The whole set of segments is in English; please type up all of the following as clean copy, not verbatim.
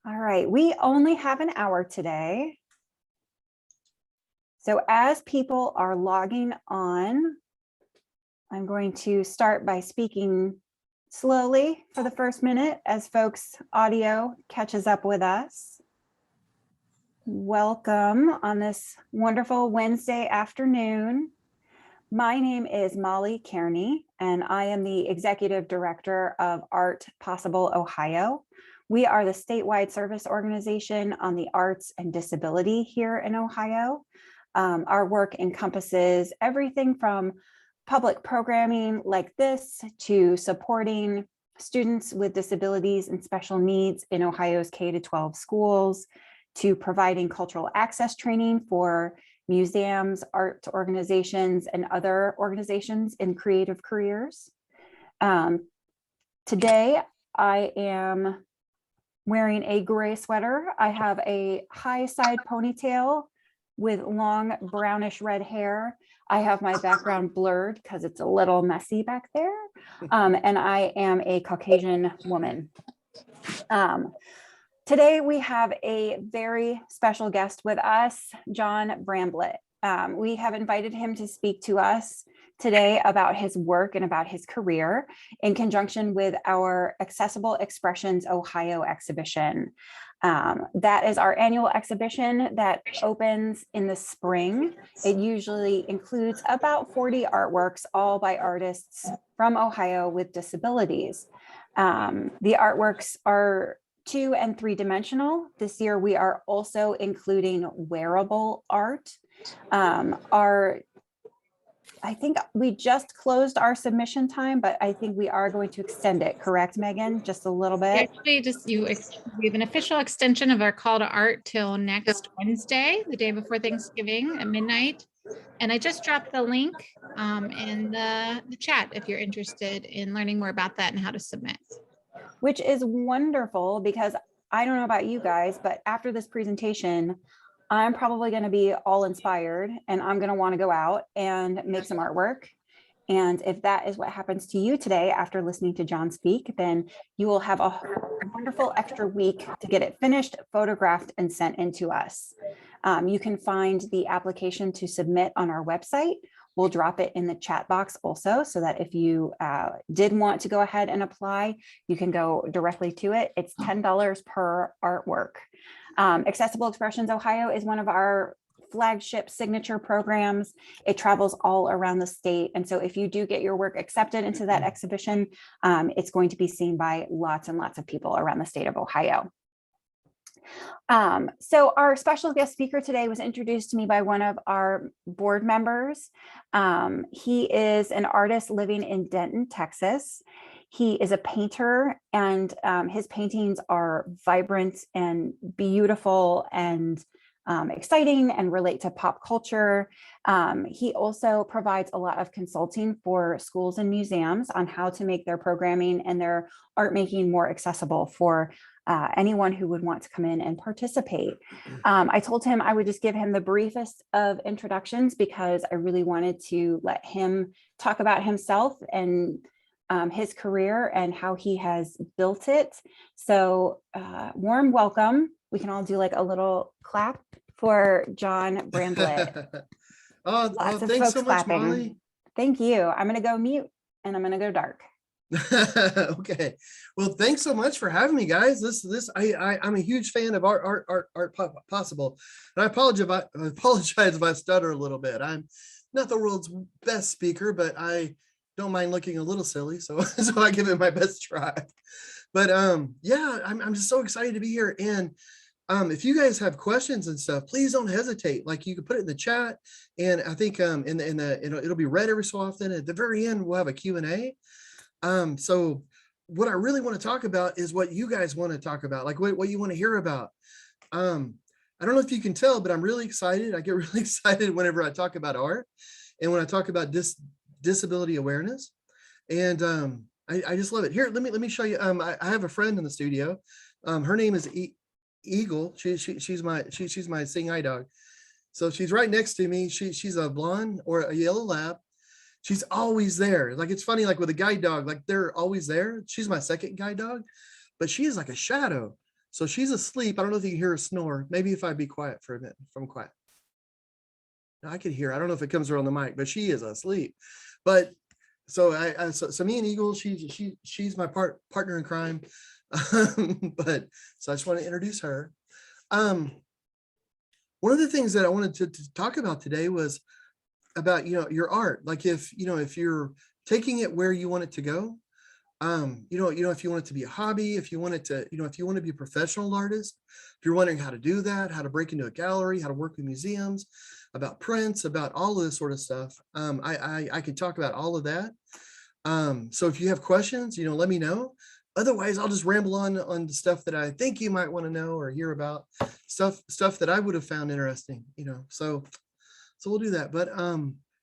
All right, we only have an hour today. So as people are logging on, I'm going to start by speaking slowly for the first minute as folks' audio catches up with us. Welcome on this wonderful Wednesday afternoon. My name is Molly Kearney, and I am the Executive Director of Art Possible Ohio. We are the statewide service organization on the arts and disability here in Ohio. Our work encompasses everything from public programming like this to supporting students with disabilities and special needs in Ohio's K-12 schools, to providing cultural access training for museums, art organizations, and other organizations in creative careers. Today, I am wearing a gray sweater. I have a high side ponytail with long brownish red hair. I have my background blurred because it's a little messy back there. And I am a Caucasian woman. Today we have a very special guest with us, John Bramblitt. We have invited him to speak to us today about his work and about his career in conjunction with our Accessible Expressions Ohio exhibition. That is our annual exhibition that opens in the spring. It usually includes about 40 artworks, all by artists from Ohio with disabilities. The artworks are 2- and 3-dimensional. This year, we are also including wearable art. I think we just closed our submission time, but I think we are going to extend it, correct, Megan? Just a little bit. Actually, we have an official extension of our call to art till next Wednesday, the day before Thanksgiving at midnight. And I just dropped the link in the chat if you're interested in learning more about that and how to submit. Which is wonderful, because I don't know about you guys, but after this presentation, I'm probably going to be all inspired and I'm going to want to go out and make some artwork. And if that is what happens to you today after listening to John speak, then you will have a wonderful extra week to get it finished, photographed, and sent in to us. You can find the application to submit on our website. We'll drop it in the chat box also, so that if you did want to go ahead and apply, you can go directly to it. It's $10 per artwork. Accessible Expressions Ohio is one of our flagship signature programs. It travels all around the state. And so if you do get your work accepted into that exhibition, it's going to be seen by lots and lots of people around the state of Ohio. So our special guest speaker today was introduced to me by one of our board members. He is an artist living in Denton, Texas. He is a painter, and his paintings are vibrant and beautiful and exciting and relate to pop culture. He also provides a lot of consulting for schools and museums on how to make their programming and their art making more accessible for anyone who would want to come in and participate. I told him I would just give him the briefest of introductions because I really wanted to let him talk about himself and his career and how he has built it. So warm welcome. We can all do like a little clap for John Bramblitt. Thanks so much, Molly. Thank you. I'm going to go mute and I'm going to go dark. Okay. Well, thanks so much for having me, guys. I'm a huge fan of Art Possible. And I apologize if I stutter a little bit. I'm not the world's best speaker, but I don't mind looking a little silly. So I give it my best try. But yeah, I'm just so excited to be here. And if you guys have questions and stuff, please don't hesitate. Like, you can put it in the chat, and I think it'll be read every so often. At the very end, we'll have a Q&A. So what I really want to talk about is what you guys want to talk about, like what you want to hear about. I don't know if you can tell, but I'm really excited. I get really excited whenever I talk about art and when I talk about disability awareness. And I just love it. Here, let me show you. I have a friend in the studio. Her name is Eagle. She's my seeing eye dog. So she's right next to me. She's a blonde or a yellow lab. She's always there. Like, it's funny, like with a guide dog, like they're always there. She's my second guide dog, but she is like a shadow. So she's asleep. I don't know if you can hear her snore. Maybe if I be quiet for a minute, if I'm quiet. No, I could hear. I don't know if it comes around the mic, but she is asleep. But so me and Eagle, she's my partner in crime. But so I just want to introduce her. One of the things that I wanted to talk about today was about, your art. Like if you're taking it where you want it to go, if you want it to be a hobby, if you want it to, if you want to be a professional artist, if you're wondering how to do that, how to break into a gallery, how to work with museums, about prints, about all of this sort of stuff. I could talk about all of that. So if you have questions, let me know. Otherwise, I'll just ramble on the stuff that I think you might want to know or hear about, stuff that I would have found interesting, so we'll do that. But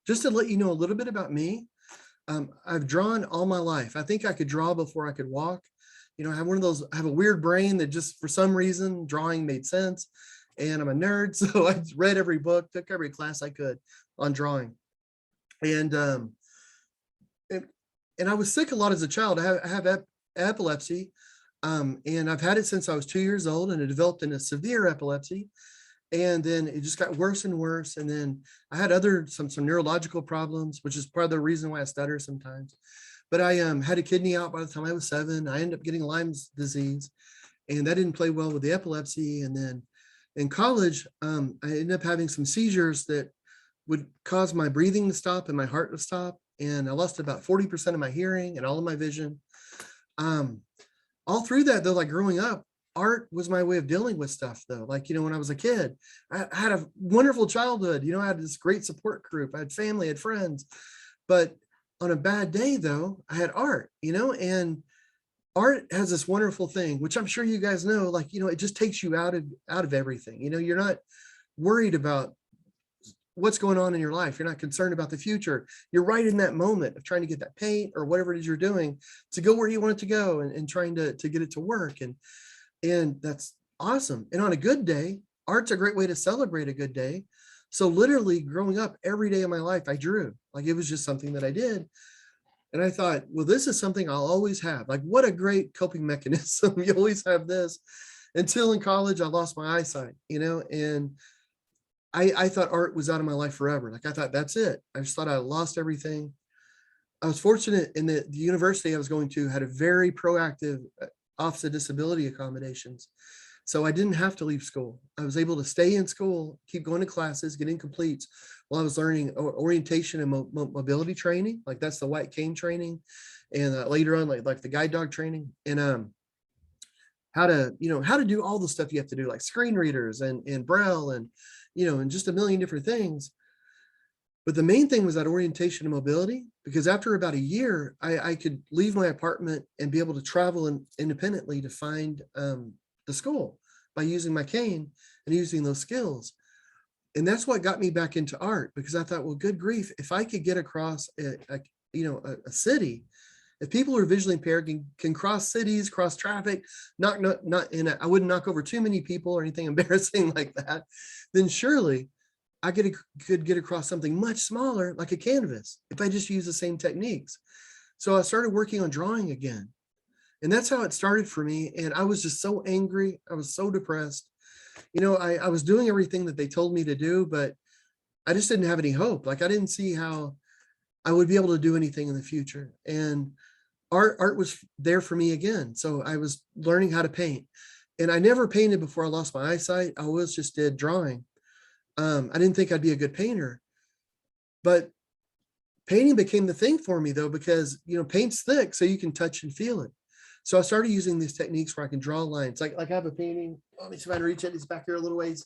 just to let you know a little bit about me, I've drawn all my life. I think I could draw before I could walk. I have a weird brain that just for some reason drawing made sense. And I'm a nerd, so I read every book, took every class I could on drawing. And I was sick a lot as a child. I have epilepsy, and I've had it since I was 2 years old, and it developed into severe epilepsy. And then it just got worse and worse. And then I had some neurological problems, which is part of the reason why I stutter sometimes. But I had a kidney out by the time I was 7. I ended up getting Lyme's disease, and that didn't play well with the epilepsy. And then in college, I ended up having some seizures that would cause my breathing to stop and my heart to stop. And I lost about 40% of my hearing and all of my vision. All through that, though, like growing up, art was my way of dealing with stuff, though. Like, when I was a kid, I had a wonderful childhood. I had this great support group. I had family, I had friends. But on a bad day, though, I had art, and art has this wonderful thing, which I'm sure you guys know, like, it just takes you out of everything. You're not worried about what's going on in your life. You're not concerned about the future. You're right in that moment of trying to get that paint or whatever it is you're doing to go where you want it to go, and trying to get it to work. And that's awesome. And on a good day, art's a great way to celebrate a good day. So literally growing up, every day of my life, I drew. Like, it was just something that I did. And I thought, well, this is something I'll always have. Like, what a great coping mechanism. You always have this. Until in college, I lost my eyesight, and I thought art was out of my life forever. Like, I thought, that's it. I just thought I lost everything. I was fortunate in the university I was going to had a very proactive Office of Disability Accommodations. So I didn't have to leave school. I was able to stay in school, keep going to classes, getting completes while I was learning orientation and mobility training. Like, that's the white cane training. And later on, like the guide dog training, and how to do all the stuff you have to do, like screen readers and Braille and just a million different things. But the main thing was that orientation and mobility, because after about a year, I could leave my apartment and be able to travel independently to find the school by using my cane and using those skills. And that's what got me back into art, because I thought, well, good grief, if I could get across a city, if people who are visually impaired can cross cities, cross traffic, I wouldn't knock over too many people or anything embarrassing like that, then surely I could get across something much smaller, like a canvas, if I just use the same techniques. So I started working on drawing again. And that's how it started for me. And I was just so angry. I was so depressed. I was doing everything that they told me to do, but I just didn't have any hope. Like, I didn't see how I would be able to do anything in the future. And art was there for me again. So I was learning how to paint. And I never painted before I lost my eyesight. I always just did drawing. I didn't think I'd be a good painter, but painting became the thing for me, though, because, paint's thick, so you can touch and feel it. So I started using these techniques where I can draw lines. Like I have a painting. Let me see if I can reach it. It's back here a little ways.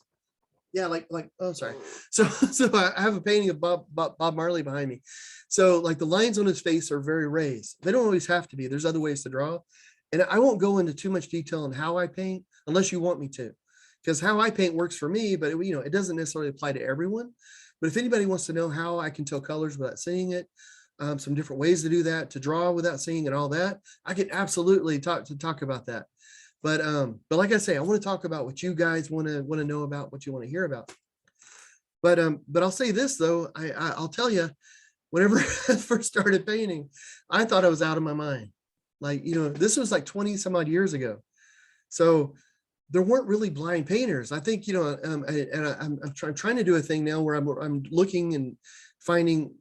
Yeah, oh, sorry. So I have a painting of Bob Marley behind me. So like the lines on his face are very raised. They don't always have to be. There's other ways to draw. And I won't go into too much detail on how I paint unless you want me to, because how I paint works for me, but it doesn't necessarily apply to everyone. But if anybody wants to know how I can tell colors without seeing it, some different ways to do that, to draw without seeing and all that, I can absolutely talk about that. But like I say, I want to talk about what you guys want to know about, what you want to hear about. But I'll say this, though, I'll tell you, whenever I first started painting, I thought I was out of my mind. Like, this was like 20 some odd years ago. So there weren't really blind painters. I think, I'm trying to do a thing now where I'm looking and finding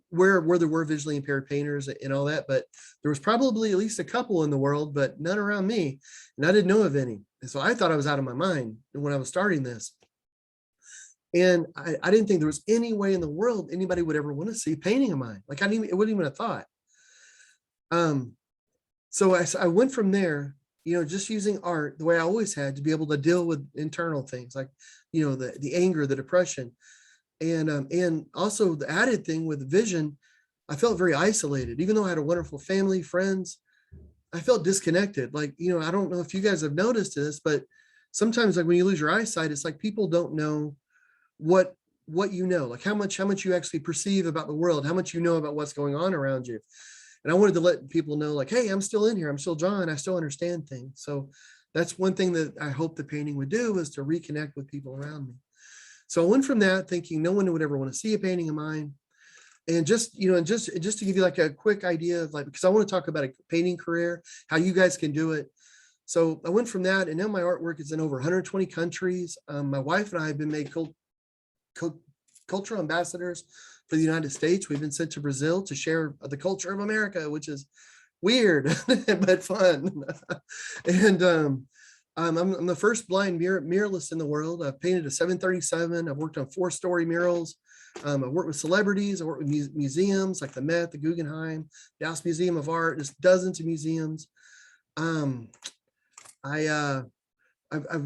where there were visually impaired painters and all that, but there was probably at least a couple in the world, but none around me, and I didn't know of any. And so I thought I was out of my mind when I was starting this. And I didn't think there was any way in the world anybody would ever want to see a painting of mine. Like it wouldn't even have thought. So I went from there, just using art the way I always had to be able to deal with internal things like, the anger, the depression. And also the added thing with vision, I felt very isolated, even though I had a wonderful family, friends. I felt disconnected. Like, I don't know if you guys have noticed this, but sometimes like when you lose your eyesight, it's like people don't know what like how much you actually perceive about the world, how much you know about what's going on around you. And I wanted to let people know, like, hey, I'm still in here. I'm still John. I still understand things. So that's one thing that I hope the painting would do, is to reconnect with people around me. So I went from that thinking no one would ever want to see a painting of mine. And just to give you like a quick idea of like, because I want to talk about a painting career, how you guys can do it. So I went from that, and now my artwork is in over 120 countries. My wife and I have been made cultural ambassadors for the United States. We've been sent to Brazil to share the culture of America, which is weird but fun. And I'm the first blind muralist in the world. I've painted a 737. I've worked on 4-story murals. I've worked with celebrities. I worked with museums like the Met, the Guggenheim, Dallas Museum of Art, just dozens of museums. I've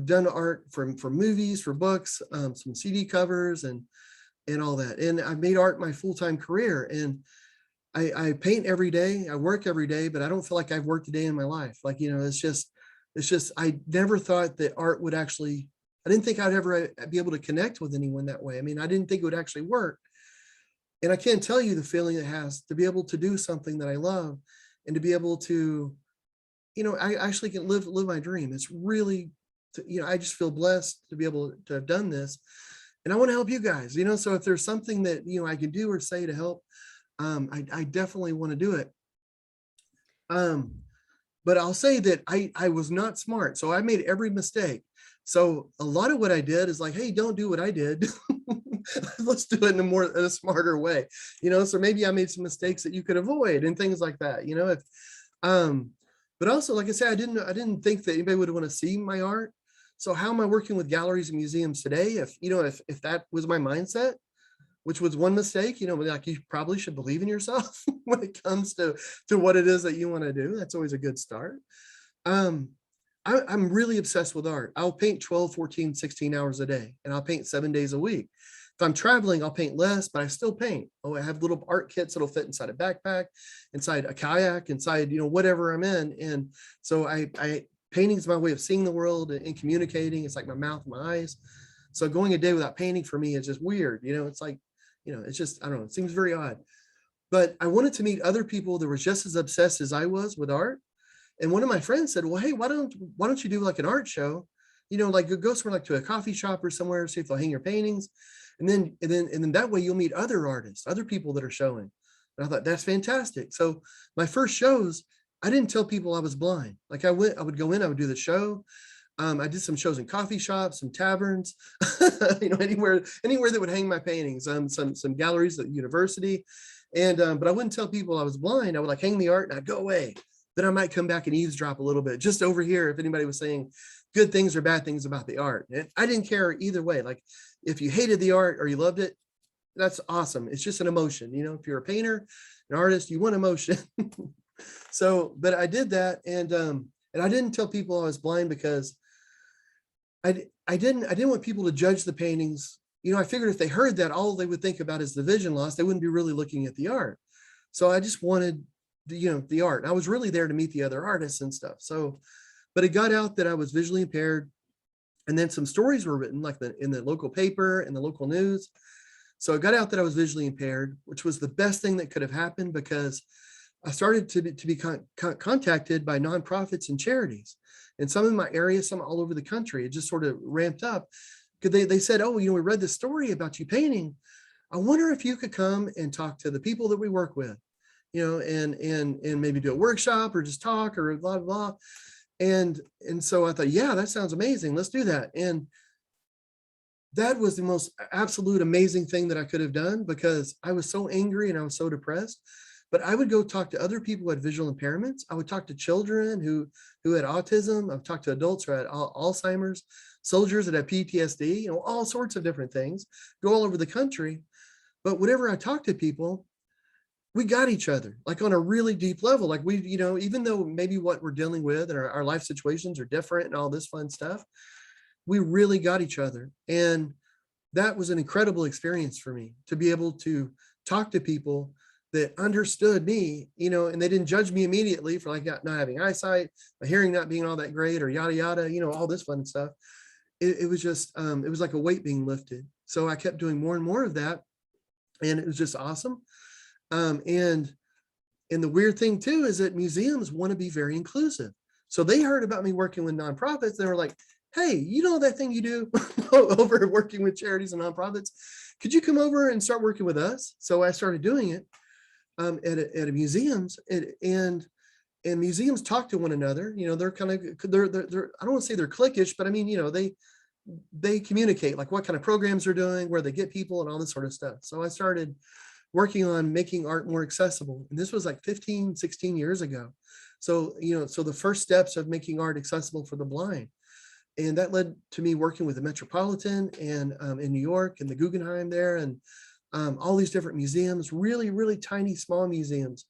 done art for movies, for books, some CD covers and all that. And I've made art my full-time career. And I paint every day. I work every day, but I don't feel like I've worked a day in my life. Like, it's just, I never thought that art would actually, I didn't think I'd ever be able to connect with anyone that way. I mean, I didn't think it would actually work. And I can't tell you the feeling it has to be able to do something that I love and to be able to, I actually can live my dream. It's really, I just feel blessed to be able to have done this. And I want to help you guys, so if there's something that, I can do or say to help, I definitely want to do it. But I'll say that I was not smart. So I made every mistake. So a lot of what I did is like, hey, don't do what I did. Let's do it in a smarter way. So maybe I made some mistakes that you could avoid and things like that, but also, like I said, I didn't think that anybody would want to see my art. So how am I working with galleries and museums today? If that was my mindset, which was one mistake, like you probably should believe in yourself when it comes to what it is that you want to do. That's always a good start. I'm really obsessed with art. I'll paint 12, 14, 16 hours a day, and I'll paint 7 days a week. If I'm traveling, I'll paint less, but I still paint. I have little art kits that'll fit inside a backpack, inside a kayak, inside, whatever I'm in. And so painting is my way of seeing the world and communicating. It's like my mouth, my eyes. So going a day without painting for me is just weird. It's like, it's just, I don't know, it seems very odd. But I wanted to meet other people that were just as obsessed as I was with art. And one of my friends said, well, hey, why don't you do like an art show? Like go somewhere like to a coffee shop or somewhere, see if they'll hang your paintings. And then that way you'll meet other artists, other people that are showing. And I thought, that's fantastic. So my first shows, I didn't tell people I was blind. Like I would go in, I would do the show. I did some shows in coffee shops, some taverns, anywhere that would hang my paintings, some galleries at the university. And, but I wouldn't tell people I was blind. I would like hang the art and I'd go away. Then I might come back and eavesdrop a little bit, just over here, if anybody was saying good things or bad things about the art. And I didn't care either way. Like if you hated the art or you loved it, that's awesome. It's just an emotion. If you're a painter, an artist, you want emotion. So, but I did that. And I didn't tell people I was blind because I didn't want people to judge the paintings. I figured if they heard that, all they would think about is the vision loss. They wouldn't be really looking at the art. So I just wanted the art. And I was really there to meet the other artists and stuff. So, but it got out that I was visually impaired. And then some stories were written like in the local paper and the local news. So it got out that I was visually impaired, which was the best thing that could have happened, because I started to be contacted by nonprofits and charities. And some in my area, some all over the country. It just sort of ramped up because they said, oh, we read this story about you painting. I wonder if you could come and talk to the people that we work with, and maybe do a workshop or just talk or blah, blah. And so I thought, yeah, that sounds amazing. Let's do that. And that was the most absolute amazing thing that I could have done, because I was so angry and I was so depressed. But I would go talk to other people who had visual impairments. I would talk to children who had autism. I've talked to adults who had Alzheimer's, soldiers that had PTSD, all sorts of different things, go all over the country. But whenever I talked to people, we got each other, like on a really deep level. Like we, even though maybe what we're dealing with and our life situations are different and all this fun stuff, we really got each other. And that was an incredible experience for me, to be able to talk to people that understood me, and they didn't judge me immediately for like not having eyesight, my hearing not being all that great, or yada, yada, all this fun stuff. It was just, it was like a weight being lifted. So I kept doing more and more of that. And it was just awesome. And the weird thing too, is that museums want to be very inclusive. So they heard about me working with nonprofits. They were like, hey, that thing you do over working with charities and nonprofits, could you come over and start working with us? So I started doing it at museums, and museums talk to one another. They're kind of, they're I don't want to say they're cliquish, but I mean, they communicate like what kind of programs they're doing, where they get people and all this sort of stuff. So I started working on making art more accessible. And this was like 15, 16 years ago. So, so the first steps of making art accessible for the blind. And that led to me working with the Metropolitan and in New York, and the Guggenheim there, and all these different museums, really, really tiny, small museums,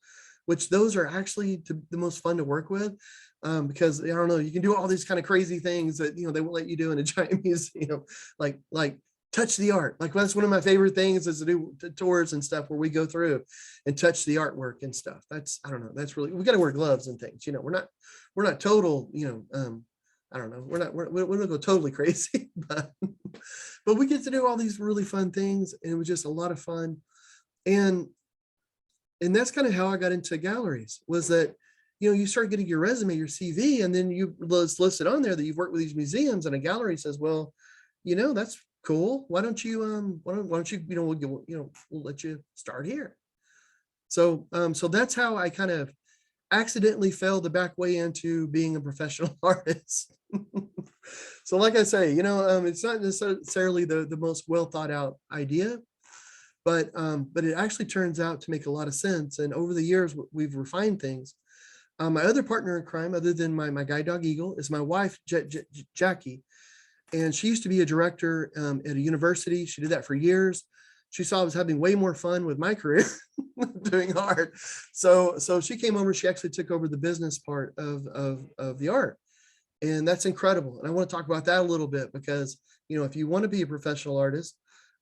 which those are actually the most fun to work with, because I don't know, you can do all these kind of crazy things that, they won't let you do in a giant museum, like touch the art. Like that's one of my favorite things, is to do tours and stuff where we go through and touch the artwork and stuff. That's, I don't know, that's really, we got to wear gloves and things, we're not total, I don't know, we're not gonna go totally crazy, but we get to do all these really fun things, and it was just a lot of fun. And that's kind of how I got into galleries, was that, you start getting your resume, your CV, and then you listed on there that you've worked with these museums, and a gallery says, well, that's cool. Why don't you, we'll let you start here. So, so that's how I kind of accidentally fell the back way into being a professional artist. So like I say, it's not necessarily the most well thought out idea, but it actually turns out to make a lot of sense. And over the years, we've refined things. My other partner in crime, other than my guide dog Eagle, is my wife, Jackie. And she used to be a director at a university. She did that for years. She saw I was having way more fun with my career doing art. So she came over, she actually took over the business part of the art. And that's incredible. And I want to talk about that a little bit, because, if you want to be a professional artist,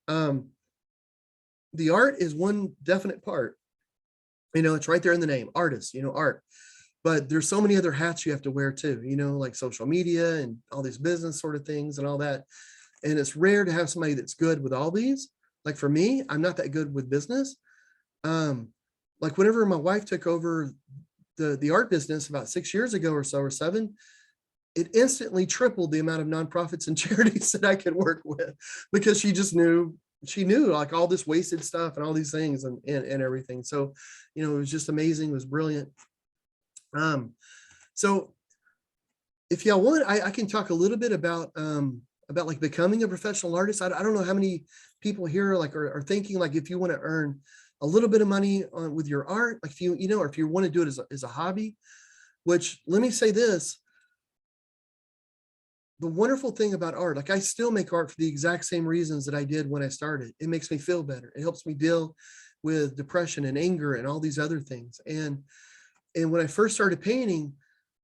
the art is one definite part. It's right there in the name, artist, art. But there's so many other hats you have to wear too, like social media and all these business sort of things and all that. And it's rare to have somebody that's good with all these. Like for me, I'm not that good with business. Like whenever my wife took over the art business about 6 years ago or so, or 7, it instantly tripled the amount of nonprofits and charities that I could work with, because she knew like all this wasted stuff and all these things and everything. So, it was just amazing. It was brilliant. So if y'all want, I can talk a little bit about like becoming a professional artist. I don't know how many people here like are thinking, like, if you want to earn a little bit of money with your art, like if you or if you want to do it as a hobby, which, let me say this, the wonderful thing about art, like I still make art for the exact same reasons that I did when I started. It makes me feel better. It helps me deal with depression and anger and all these other things. And when I first started painting,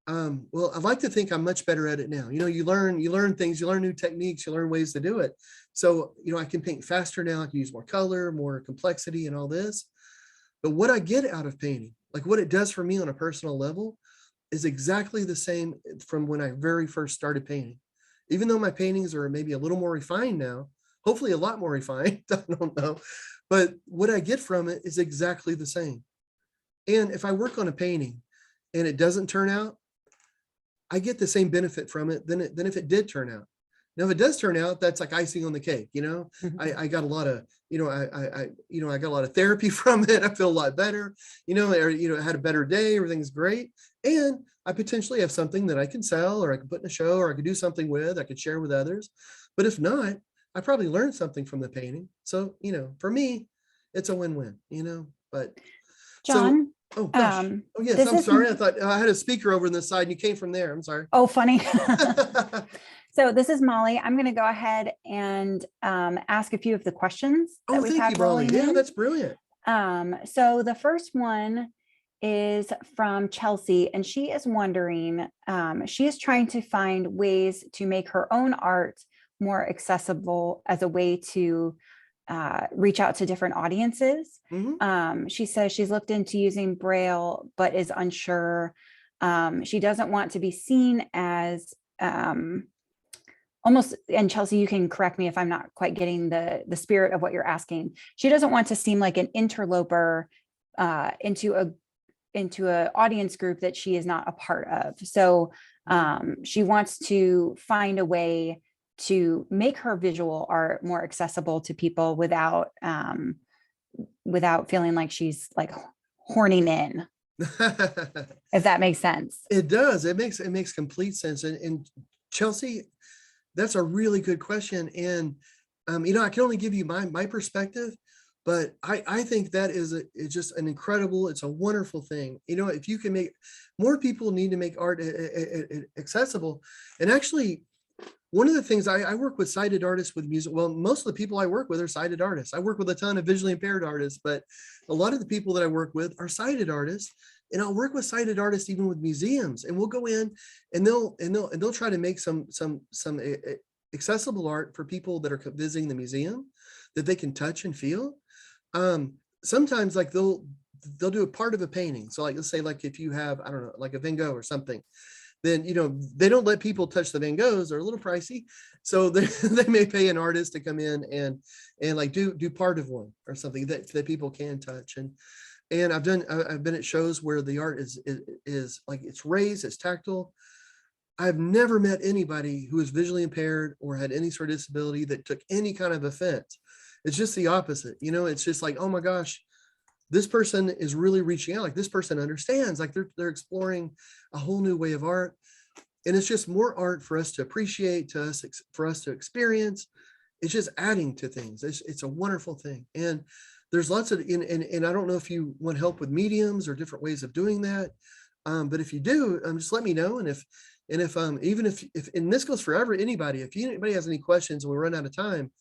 well, I'd like to think I'm much better at it now. You learn things, you learn new techniques, you learn ways to do it. So, I can paint faster now. I can use more color, more complexity and all this. But what I get out of painting, like what it does for me on a personal level, is exactly the same from when I very first started painting. Even though my paintings are maybe a little more refined now, hopefully a lot more refined, I don't know. But what I get from it is exactly the same. And if I work on a painting and it doesn't turn out, I get the same benefit from it than if it did turn out. Now, if it does turn out, that's like icing on the cake. Mhm. I got a lot of, I got a lot of therapy from it. I feel a lot better, I had a better day. Everything's great. And I potentially have something that I can sell, or I can put in a show, or I could do something with, I could share with others. But if not, I probably learned something from the painting. So, for me, it's a win-win, but so, John, oh gosh. Oh yes, this I'm is, sorry. I thought I had a speaker over on the side and you came from there. I'm sorry. oh, funny. So this is Molly. I'm going to go ahead and ask a few of the questions that Oh, we've thank you, had Molly. rolling Yeah, in. that's brilliant. So the first one is from Chelsea, and she is wondering, she is trying to find ways to make her own art more accessible as a way to reach out to different audiences. She says she's looked into using Braille, but is unsure. She doesn't want to be seen as almost, and Chelsea, you can correct me if I'm not quite getting the spirit of what you're asking. She doesn't want to seem like an interloper into a audience group that she is not a part of. So she wants to find a way to make her visual art more accessible to people without feeling like she's like horning in, if that makes sense. It does. It makes complete sense. And Chelsea, that's a really good question. And I can only give you my perspective, but I think that it's just an incredible, it's a wonderful thing. If you can make more people need to make art accessible. And actually, one of the things I work with sighted artists with music. Well, most of the people I work with are sighted artists. I work with a ton of visually impaired artists, but a lot of the people that I work with are sighted artists. And I'll work with sighted artists even with museums, and we'll go in and they'll try to make some accessible art for people that are visiting the museum that they can touch and feel. Sometimes like they'll do a part of a painting. So like, let's say like if you have, I don't know, like a Van Gogh or something, then, they don't let people touch the Van Goghs. They're a little pricey. So they may pay an artist to come in and like do part of one or something that people can touch. And I've been at shows where the art is like, it's raised, it's tactile. I've never met anybody who is visually impaired or had any sort of disability that took any kind of offense. It's just the opposite. It's just like, oh my gosh, this person is really reaching out. Like this person understands, like they're exploring a whole new way of art. And it's just more art for us to appreciate, for us to experience. It's just adding to things. It's a wonderful thing. And there's lots of, and I don't know if you want help with mediums or different ways of doing that. But if you do, just let me know. And if even if, and this goes for anybody, if anybody has any questions and we run out of time,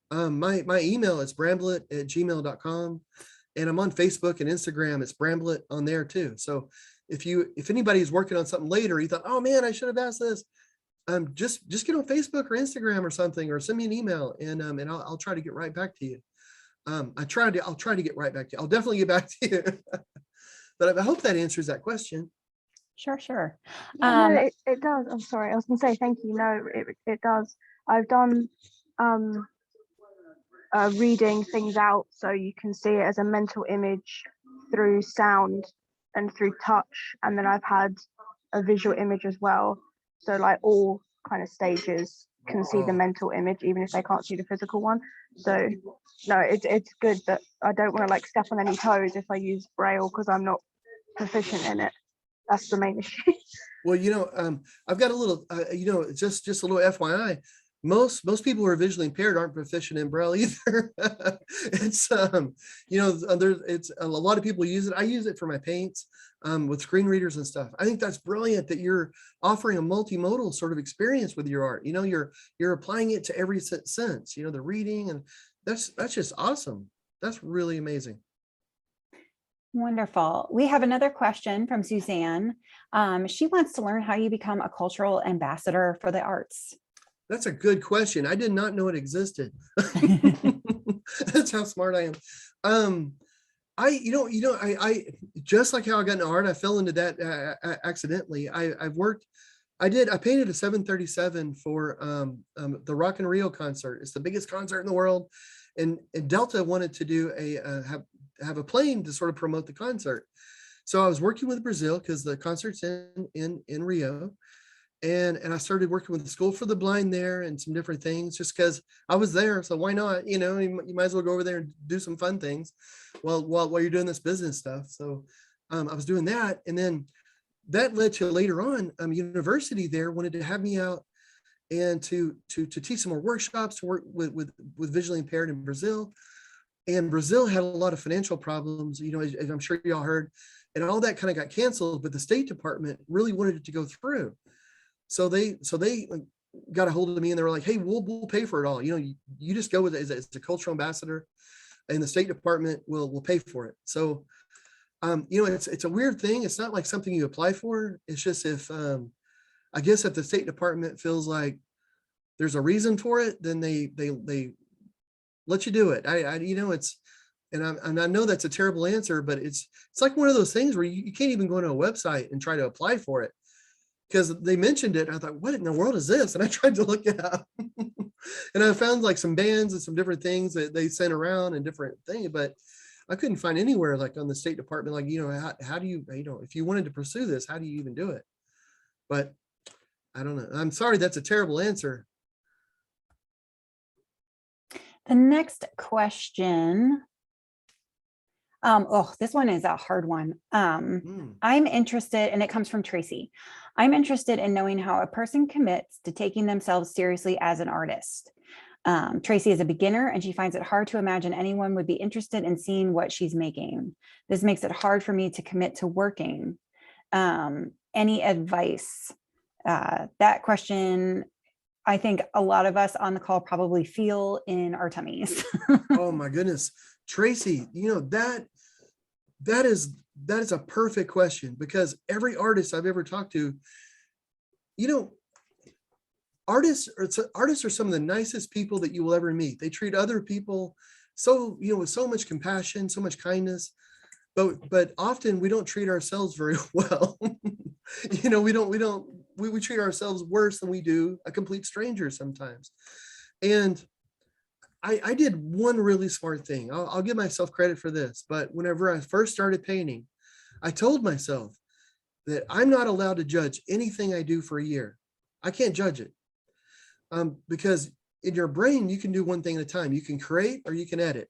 my email is bramblitt@gmail.com. And I'm on Facebook and Instagram. It's Bramblitt on there too. So if anybody's working on something later, you thought, oh man, I should have asked this. Just get on Facebook or Instagram or something, or send me an email, and I'll try to get right back to you. I'll try to get right back to you. I'll definitely get back to you. But I hope that answers that question. Sure. No, it does. I'm sorry. I was going to say thank you. No, it does. I've done reading things out so you can see it as a mental image through sound and through touch, and then I've had a visual image as well, so like all kind of stages can see the mental image even if they can't see the physical one. So no, it's good, that I don't want to like step on any toes if I use Braille because I'm not proficient in it. That's the main issue. Well, I've got a little, just a little FYI. Most people who are visually impaired aren't proficient in Braille either. It's it's a lot of people use it. I use it for my paints with screen readers and stuff. I think that's brilliant that you're offering a multimodal sort of experience with your art. You're applying it to every sense. The reading, and that's just awesome. That's really amazing. Wonderful. We have another question from Suzanne. She wants to learn how you become a cultural ambassador for the arts. That's a good question. I did not know it existed. That's how smart I am. I just like how I got into art, I fell into that accidentally. I painted a 737 for the Rock in Rio concert. It's the biggest concert in the world. And Delta wanted to do have a plane to sort of promote the concert. So I was working with Brazil because the concert's in Rio. And I started working with the School for the Blind there and some different things just because I was there. So why not? You know, you might as well go over there and do some fun things while you're doing this business stuff. So I was doing that. And then that led to later on, university there wanted to have me out and to teach some more workshops, to work with visually impaired in Brazil. And Brazil had a lot of financial problems, you know, as I'm sure y'all heard, and all that kind of got canceled, but the State Department really wanted it to go through. So they got a hold of me and they were like, hey, we'll pay for it all. You know, you just go with it as a cultural ambassador and the State Department will pay for it. So, you know, it's a weird thing. It's not like something you apply for. It's just if, I guess if the State Department feels like there's a reason for it, then they let you do it. You know, and I know that's a terrible answer, but it's like one of those things where you can't even go on a website and try to apply for it because they mentioned it. I thought, what in the world is this? And I tried to look it up and I found like some bands and some different things that they sent around and different things, but I couldn't find anywhere like on the State Department, like, you know, how do you know, if you wanted to pursue this, how do you even do it? But I don't know. I'm sorry, that's a terrible answer. The next question. Oh, this one is a hard one. I'm interested, and it comes from Tracy. I'm interested in knowing how a person commits to taking themselves seriously as an artist. Tracy is a beginner and she finds it hard to imagine anyone would be interested in seeing what she's making. This makes it hard for me to commit to working. Any advice? That question, I think a lot of us on the call probably feel in our tummies. Oh my goodness. Tracy, you know, that is a perfect question because every artist I've ever talked to, you know, artists are some of the nicest people that you will ever meet. They treat other people so, you know, with so much compassion, so much kindness, but often we don't treat ourselves very well. You know, we treat ourselves worse than we do a complete stranger sometimes. And I did one really smart thing. I'll give myself credit for this, but whenever I first started painting, I told myself that I'm not allowed to judge anything I do for a year. I can't judge it. Because in your brain, you can do one thing at a time. You can create or you can edit,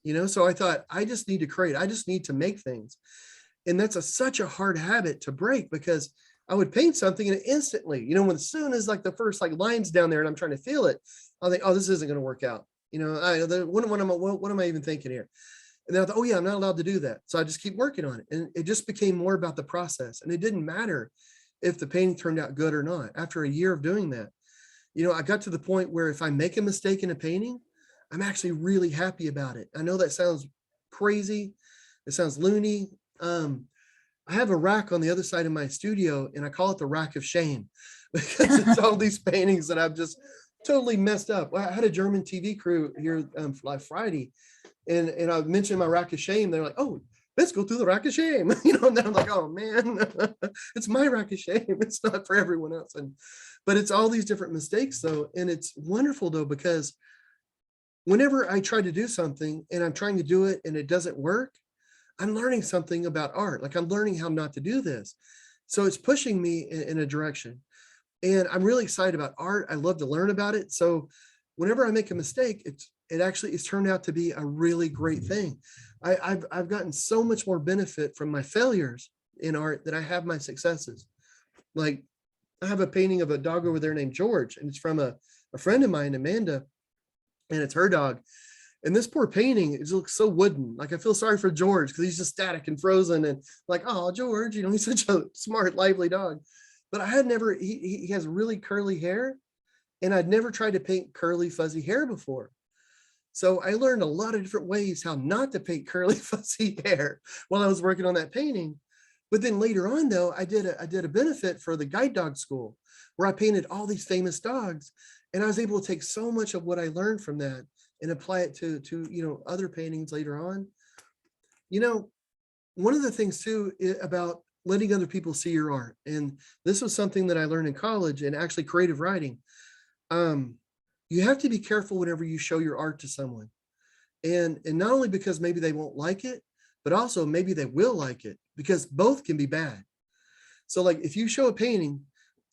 you know? So I thought, I just need to create. I just need to make things. And that's such a hard habit to break because I would paint something and instantly, you know, as soon as like the first like lines down there and I'm trying to feel it, I'll think, oh, this isn't going to work out. You know, what am I even thinking here? And then I thought, oh yeah, I'm not allowed to do that. So I just keep working on it. And it just became more about the process. And it didn't matter if the painting turned out good or not. After a year of doing that, you know, I got to the point where if I make a mistake in a painting, I'm actually really happy about it. I know that sounds crazy. It sounds loony. I have a rack on the other side of my studio and I call it the rack of shame because it's all these paintings that I've just totally messed up. I had a German TV crew here last Friday and I mentioned my rack of shame. They're like, oh, let's go through the rack of shame. You know, and then I'm like, oh man, it's my rack of shame. It's not for everyone else. But it's all these different mistakes though. And it's wonderful though, because whenever I try to do something and I'm trying to do it and it doesn't work, I'm learning something about art. Like I'm learning how not to do this. So it's pushing me in a direction. And I'm really excited about art. I love to learn about it. So whenever I make a mistake, it's turned out to be a really great thing. I've gotten so much more benefit from my failures in art than I have my successes. Like I have a painting of a dog over there named George, and it's from a friend of mine, Amanda, and it's her dog. And this poor painting, it looks so wooden. Like I feel sorry for George because he's just static and frozen and like, oh, George, you know, he's such a smart, lively dog. But I had never, he has really curly hair and I'd never tried to paint curly, fuzzy hair before. So I learned a lot of different ways how not to paint curly, fuzzy hair while I was working on that painting. But then later on though, I did a benefit for the guide dog school where I painted all these famous dogs. And I was able to take so much of what I learned from that and apply it to you know, other paintings later on. You know, one of the things too about letting other people see your art, and this was something that I learned in college and actually creative writing. You have to be careful whenever you show your art to someone. And not only because maybe they won't like it, but also maybe they will like it because both can be bad. So like if you show a painting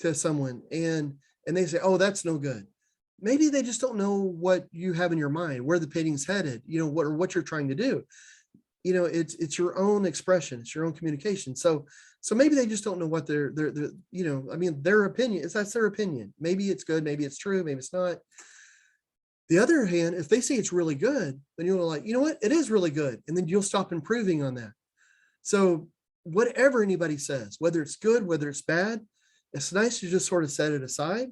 to someone and they say, oh, that's no good. Maybe they just don't know what you have in your mind, where the painting's headed, you know, what you're trying to do. You know, it's your own expression, it's your own communication. So maybe they just don't know what they're you know, I mean, their opinion is, that's their opinion. Maybe it's good, maybe it's true, maybe it's not. The other hand, if they say it's really good, then you'll like, you know what, it is really good. And then you'll stop improving on that. So whatever anybody says, whether it's good, whether it's bad, it's nice to just sort of set it aside.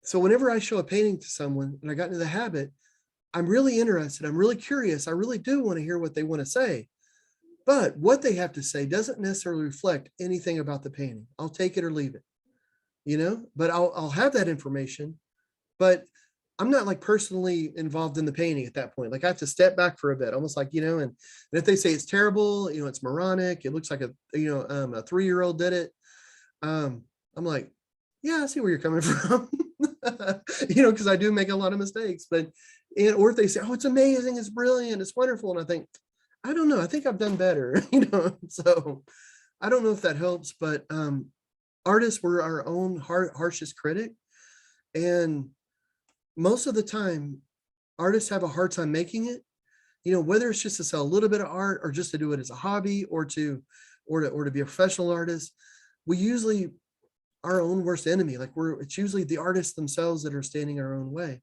So whenever I show a painting to someone and I got into the habit, I'm really interested, I'm really curious, I really do want to hear what they want to say. But what they have to say doesn't necessarily reflect anything about the painting. I'll take it or leave it, you know, but I'll have that information, but I'm not like personally involved in the painting at that point. Like I have to step back for a bit, almost like, you know, and if they say it's terrible, you know, it's moronic, it looks like a 3-year-old did it. I'm like, yeah, I see where you're coming from, you know, because I do make a lot of mistakes, but, or if they say, oh, it's amazing, it's brilliant, it's wonderful. And I think, I don't know, I think I've done better, you know, so I don't know if that helps, but artists were our own harshest critic. And most of the time, artists have a hard time making it, you know, whether it's just to sell a little bit of art or just to do it as a hobby or to be a professional artist. We usually our own worst enemy. Like it's usually the artists themselves that are standing our own way.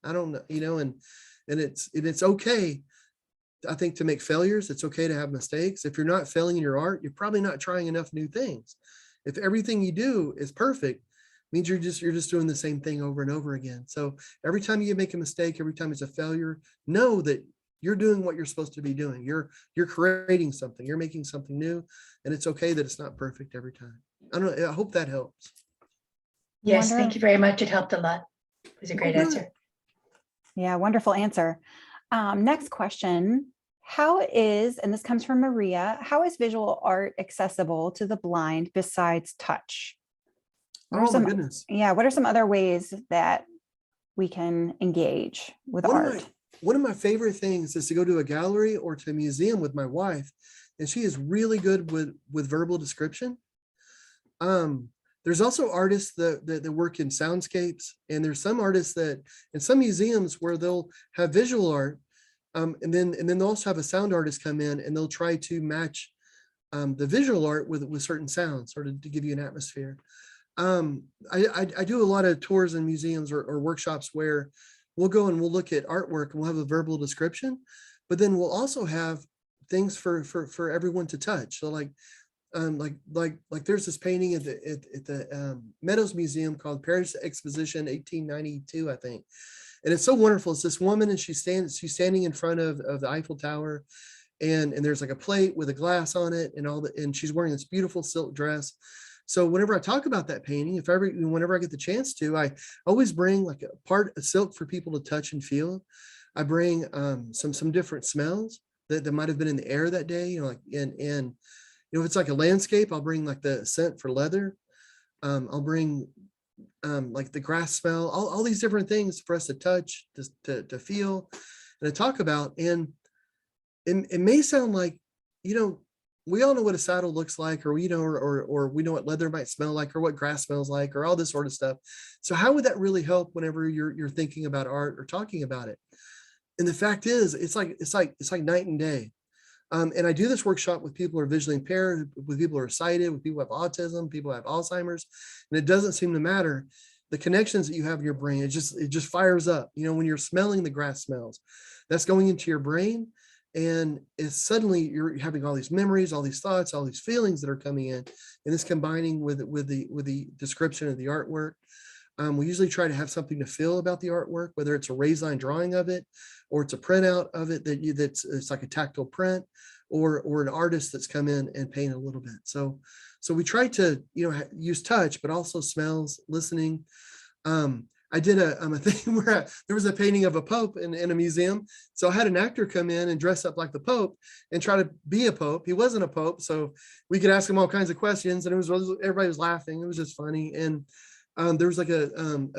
I don't know, you know, and it's okay, I think, to make failures. It's okay to have mistakes. If you're not failing in your art, you're probably not trying enough new things. If everything you do is perfect, means you're just doing the same thing over and over again. So every time you make a mistake, every time it's a failure, know that you're doing what you're supposed to be doing. You're creating something, you're making something new, and it's okay that it's not perfect every time. I don't know, I hope that helps. Yes, thank you very much. It helped a lot. It was a great answer. Yeah, wonderful answer. Next question. How is, and this comes from Maria, how is visual art accessible to the blind besides touch? Oh my goodness. Yeah, what are some other ways that we can engage with art? One of my favorite things is to go to a gallery or to a museum with my wife, and she is really good with verbal description. There's also artists that work in soundscapes, and there's some artists that in some museums where they'll have visual art, and then they'll also have a sound artist come in and they'll try to match the visual art with certain sounds, sort of to give you an atmosphere. I do a lot of tours in museums or workshops where we'll go and we'll look at artwork and we'll have a verbal description, but then we'll also have things for everyone to touch. So like there's this painting at the Meadows Museum called Paris Exposition 1892, I think. And it's so wonderful. It's this woman and she's standing in front of the Eiffel Tower, and there's like a plate with a glass on it and she's wearing this beautiful silk dress. So whenever I talk about that painting, whenever I get the chance to, I always bring like a part of silk for people to touch and feel. I bring some different smells that might have been in the air that day, you know, like and you know, if it's like a landscape, I'll bring like the scent for leather. I'll bring like the grass smell, all these different things for us to touch, to feel, and to talk about. And it may sound like, you know, we all know what a saddle looks like, or, you know, or we know what leather might smell like, or what grass smells like, or all this sort of stuff. So how would that really help whenever you're thinking about art or talking about it? And the fact is, it's like night and day. And I do this workshop with people who are visually impaired, with people who are sighted, with people who have autism, people who have Alzheimer's, and it doesn't seem to matter. The connections that you have in your brain, it just fires up. You know, when you're smelling the grass smells, that's going into your brain, and it's suddenly you're having all these memories, all these thoughts, all these feelings that are coming in, and it's combining with the description of the artwork. We usually try to have something to feel about the artwork, whether it's a raised line drawing of it, or it's a printout of it it's like a tactile print, or an artist that's come in and paint a little bit. So we try to, you know, use touch, but also smells, listening. I did a thing where there was a painting of a Pope in a museum. So I had an actor come in and dress up like the Pope and try to be a Pope. He wasn't a Pope, so we could ask him all kinds of questions, and everybody was laughing. It was just funny. And there was like a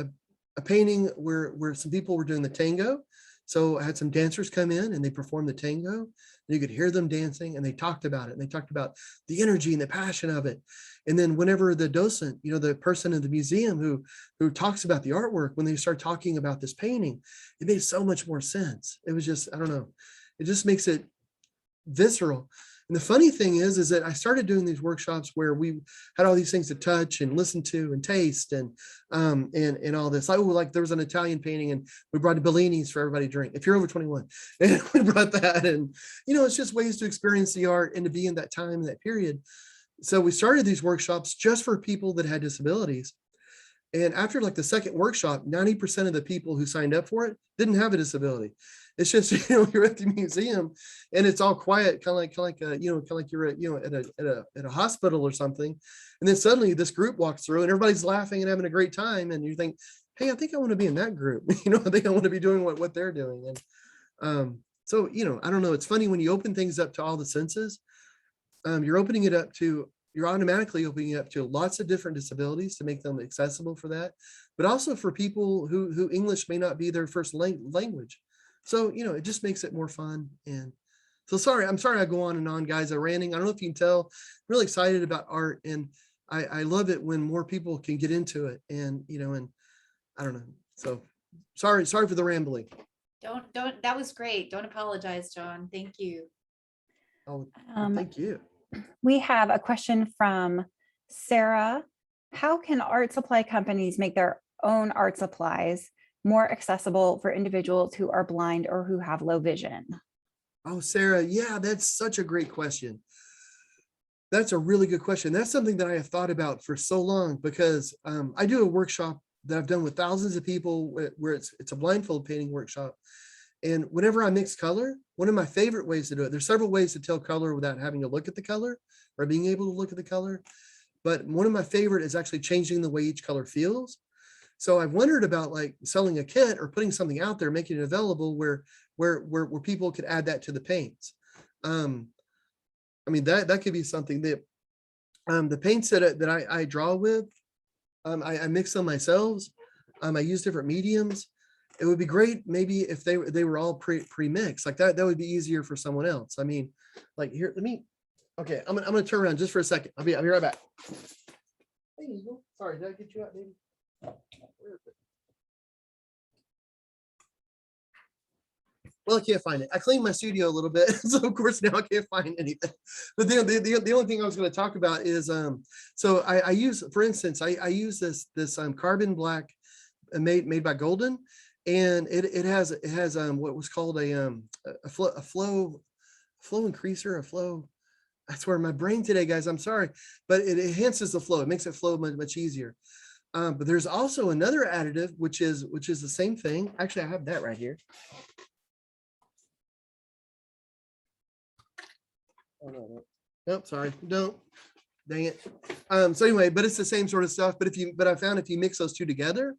painting where some people were doing the tango. So I had some dancers come in and they performed the tango, and you could hear them dancing, and they talked about it, and they talked about the energy and the passion of it. And then whenever the docent, the person in the museum who talks about the artwork, when they start talking about this painting, it made so much more sense. It was just, I don't know, it just makes it visceral. And the funny thing is that I started doing these workshops where we had all these things to touch and listen to and taste and all this. Like there was an Italian painting, and we brought Bellinis for everybody to drink if you're over 21, and we brought that. And it's just ways to experience the art and to be in that time, that period. So we started these workshops just for people that had disabilities. And after like the second workshop, 90% of the people who signed up for it didn't have a disability. It's just, you're at the museum and it's all quiet, kind of like you're at a hospital or something. And then suddenly this group walks through and everybody's laughing and having a great time. And you think, hey, I think I want to be in that group. I think I want to be doing what they're doing. And so, I don't know. It's funny when you open things up to all the senses, you're automatically opening it up to lots of different disabilities to make them accessible for that, but also for people who English may not be their first language. So, it just makes it more fun. And so I'm sorry I go on and on, guys. I'm ranting. I don't know if you can tell, I'm really excited about art, and I love it when more people can get into it. And, and I don't know. So sorry for the rambling. Don't, that was great. Don't apologize, John. Thank you. Oh, thank you. We have a question from Sarah. How can art supply companies make their own art supplies more accessible for individuals who are blind or who have low vision? Oh, Sarah, yeah, that's such a great question. That's a really good question. That's something that I have thought about for so long, because I do a workshop that I've done with thousands of people where it's a blindfold painting workshop. And whenever I mix color, one of my favorite ways to do it, there's several ways to tell color without having to look at the color or being able to look at the color. But one of my favorite is actually changing the way each color feels. So I've wondered about like selling a kit or putting something out there, making it available where people could add that to the paints. I mean, that could be something that the paints that I draw with, I mix them myself. I use different mediums. It would be great maybe if they were all pre-mixed like that. That would be easier for someone else. I mean, like here, okay, I'm gonna turn around just for a second. I'll be right back. Hey, Eagle. Sorry, did I get you out, baby? Where is it? Well, I can't find it. I cleaned my studio a little bit, so of course now I can't find anything. But the only thing I was going to talk about is so I use, for instance, I use this carbon black made by Golden, and it has what was called a flow increaser, I swear my brain today, guys, I'm sorry, but it enhances the flow. It makes it flow much easier. But there's also another additive, which is the same thing. Actually, I have that right here. Oh, no. Nope, sorry, don't. Dang it. So anyway, but it's the same sort of stuff. But I found if you mix those two together,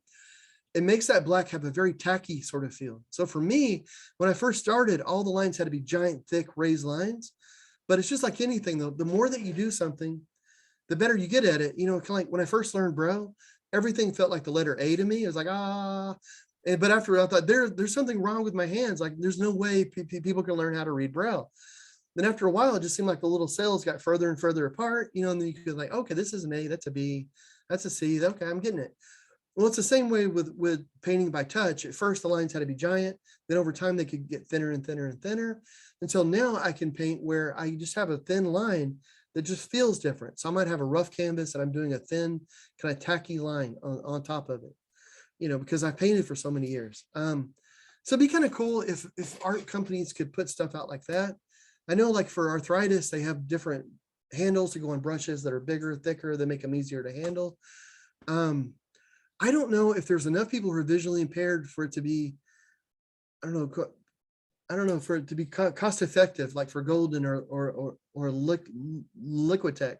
it makes that black have a very tacky sort of feel. So for me, when I first started, all the lines had to be giant, thick, raised lines. But it's just like anything, though. The more that you do something, the better you get at it. Kind of like when I first learned Braille, everything felt like the letter A to me. It was like, but after I thought there's something wrong with my hands. Like there's no way people can learn how to read Braille. Then after a while, it just seemed like the little cells got further and further apart, and then you could like, okay, this is an A, that's a B, that's a C. Okay, I'm getting it. Well, it's the same way with painting by touch. At first, the lines had to be giant. Then over time, they could get thinner and thinner and thinner. Until now, I can paint where I just have a thin line that just feels different. So I might have a rough canvas and I'm doing a thin, kind of tacky line on top of it, because I painted for so many years. So it'd be kind of cool if art companies could put stuff out like that. I know like for arthritis, they have different handles to go on brushes that are bigger, thicker, that make them easier to handle. I don't know if there's enough people who are visually impaired for it to be, I don't know, for it to be cost effective, like for Golden or Liquitex.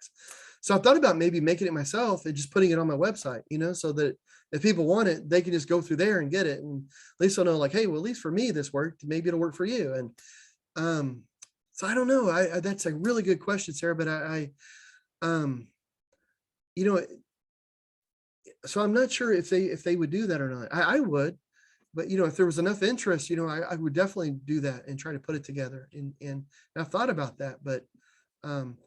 So I thought about maybe making it myself and just putting it on my website, so that if people want it, they can just go through there and get it. And at least they'll know like, hey, well, at least for me, this worked. Maybe it'll work for you. And so I don't know. That's a really good question, Sarah, but so I'm not sure if they would do that or not. I would, but if there was enough interest, I would definitely do that and try to put it together. And I've thought about that, but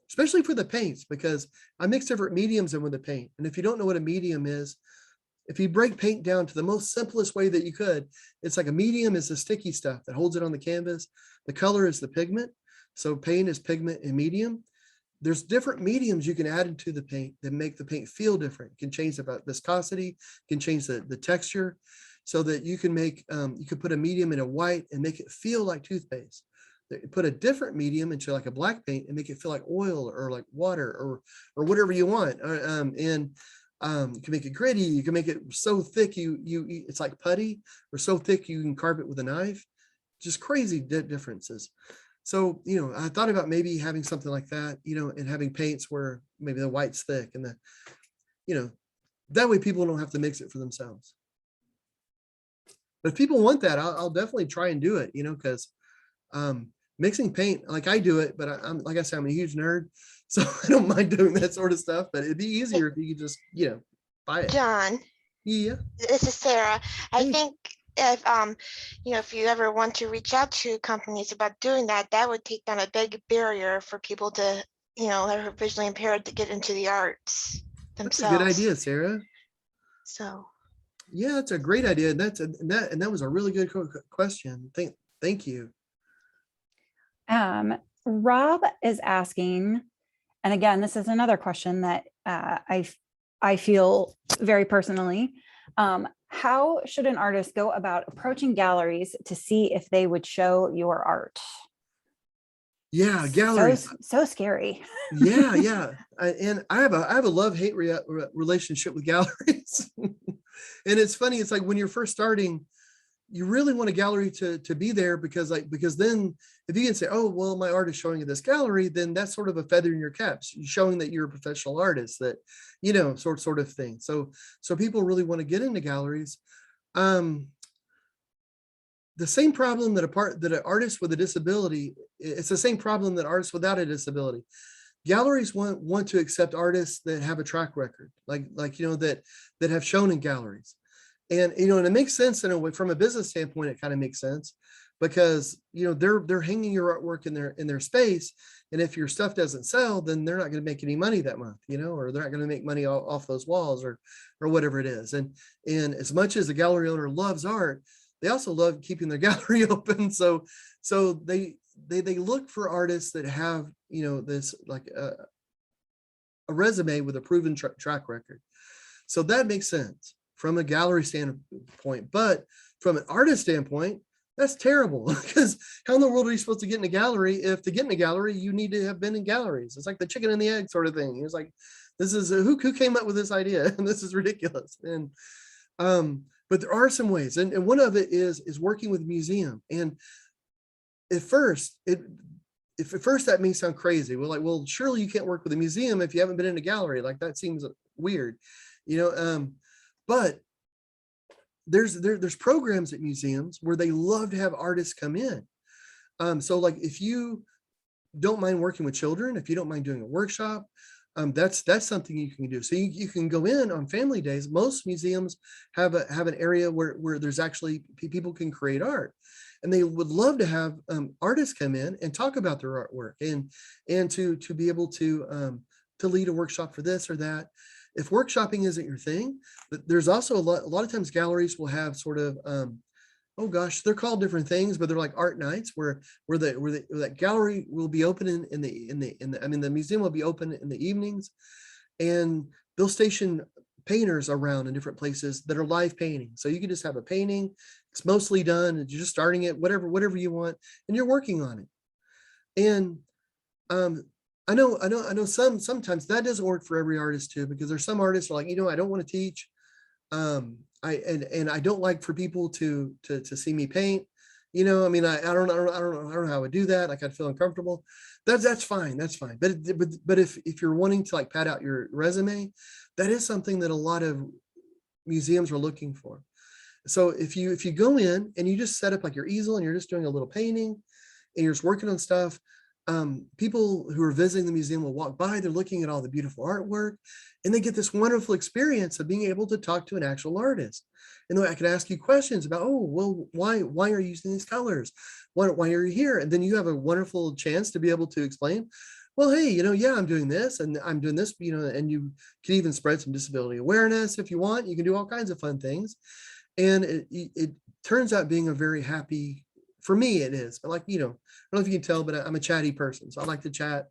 especially for the paints, because I mix different mediums in with the paint. And if you don't know what a medium is, if you break paint down to the most simplest way that you could, it's like a medium is the sticky stuff that holds it on the canvas. The color is the pigment. So paint is pigment and medium. There's different mediums you can add into the paint that make the paint feel different. You can change the viscosity, can change the texture, so that you can make, you could put a medium in a white and make it feel like toothpaste. Put a different medium into like a black paint and make it feel like oil or like water or whatever you want. You can make it gritty. You can make it so thick it's like putty, or so thick you can carve it with a knife. Just crazy differences. So I thought about maybe having something like that, and having paints where maybe the white's thick and that way people don't have to mix it for themselves. But if people want that, I'll definitely try and do it, because mixing paint, like I do it, but I'm like I said, I'm a huge nerd, so I don't mind doing that sort of stuff. But it'd be easier if you could just buy it. John, Yeah. this is Sarah. I Hey. think if you ever want to reach out to companies about doing that, that would take down a big barrier for people to, that are visually impaired to get into the arts That's themselves. a good idea, Sarah. So Yeah, that's a great idea. And that was a really good question. Thank you. Rob is asking, and again, this is another question that I feel very personally. How should an artist go about approaching galleries to see if they would show your art? Yeah, galleries. So scary. Yeah. And I have a love-hate relationship with galleries. And it's funny, it's like when you're first starting, you really want a gallery to be there because then if you can say, oh, well, my art is showing at this gallery, then that's sort of a feather in your cap, showing that you're a professional artist, that, sort of thing. So people really want to get into galleries. The same problem that an artist with a disability, it's the same problem that artists without a disability. Galleries want to accept artists that have a track record, that have shown in galleries. And, and it makes sense in a way, from a business standpoint, it kind of makes sense because, they're hanging your artwork in their space. And if your stuff doesn't sell, then they're not going to make any money that month, or they're not going to make money off those walls or whatever it is. And as much as the gallery owner loves art, they also love keeping their gallery open. So they look for artists that have, this like a resume with a proven track record. So that makes sense from a gallery standpoint, but from an artist standpoint, that's terrible, because how in the world are you supposed to get in a gallery if to get in a gallery, you need to have been in galleries? It's like the chicken and the egg sort of thing. It's like, this is who came up with this idea? And this is ridiculous. And, but there are some ways. And one of it is working with a museum. And at first, that may sound crazy. We're like, well, surely you can't work with a museum if you haven't been in a gallery. Like, that seems weird, but there's programs at museums where they love to have artists come in. So like, if you don't mind working with children, if you don't mind doing a workshop, that's something you can do. So you can go in on family days. Most museums have an area where there's actually people can create art, and they would love to have artists come in and talk about their artwork and to be able to lead a workshop for this or that. If workshopping isn't your thing, but there's also a lot of times galleries will have sort of, oh gosh, they're called different things, but they're like art nights where that gallery will be open the museum will be open in the evenings, and they'll station painters around in different places that are live painting. So you can just have a painting, it's mostly done, and you're just starting it, whatever you want, and you're working on it. And I know sometimes that doesn't work for every artist too, because there's some artists are like, I don't want to teach. I don't like for people to see me paint. I don't know how I would do that. Like, I'd feel uncomfortable. That's fine. That's fine. But if you're wanting to like pad out your resume, that is something that a lot of museums are looking for. So if you go in and you just set up like your easel and you're just doing a little painting and you're just working on stuff, people who are visiting the museum will walk by, they're looking at all the beautiful artwork, and they get this wonderful experience of being able to talk to an actual artist. And I can ask you questions about, oh, well, why are you using these colors? Why are you here? And then you have a wonderful chance to be able to explain, well, hey, yeah, I'm doing this and I'm doing this, and you can even spread some disability awareness if you want. You can do all kinds of fun things. And it turns out being a very happy, for me, it is. But I don't know if you can tell, but I'm a chatty person. So I like to chat.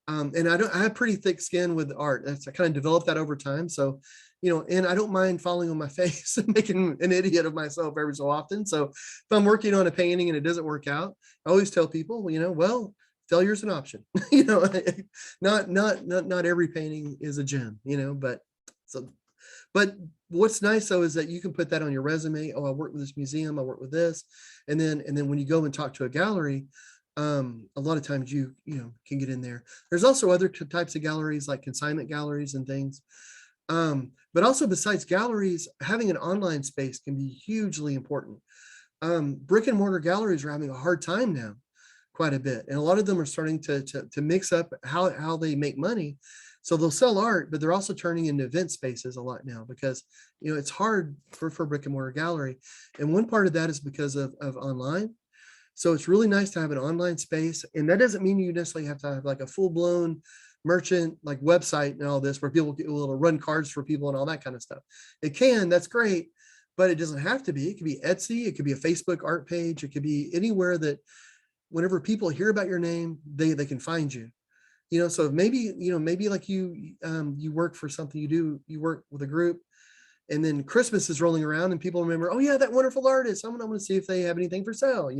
And I have pretty thick skin with art. I kind of developed that over time. So, and I don't mind falling on my face and making an idiot of myself every so often. So if I'm working on a painting and it doesn't work out, I always tell people, well, failure's an option. Not every painting is a gem, but what's nice though is that you can put that on your resume. Oh, I work with this museum, I work with this. And then when you go and talk to a gallery, a lot of times you can get in there. There's also other types of galleries like consignment galleries and things. But also besides galleries, having an online space can be hugely important. Brick and mortar galleries are having a hard time now, quite a bit. And a lot of them are starting to mix up how they make money. So they'll sell art, but they're also turning into event spaces a lot now because, it's hard for brick and mortar gallery. And one part of that is because of online. So it's really nice to have an online space. And that doesn't mean you necessarily have to have like a full blown merchant like website and all this where people will run cards for people and all that kind of stuff. It can, that's great, but it doesn't have to be. It could be Etsy, it could be a Facebook art page, it could be anywhere that whenever people hear about your name, they can find you. So maybe like you work for something, you work with a group, and then Christmas is rolling around and people remember, oh yeah, that wonderful artist. I'm going to see if they have anything for sale,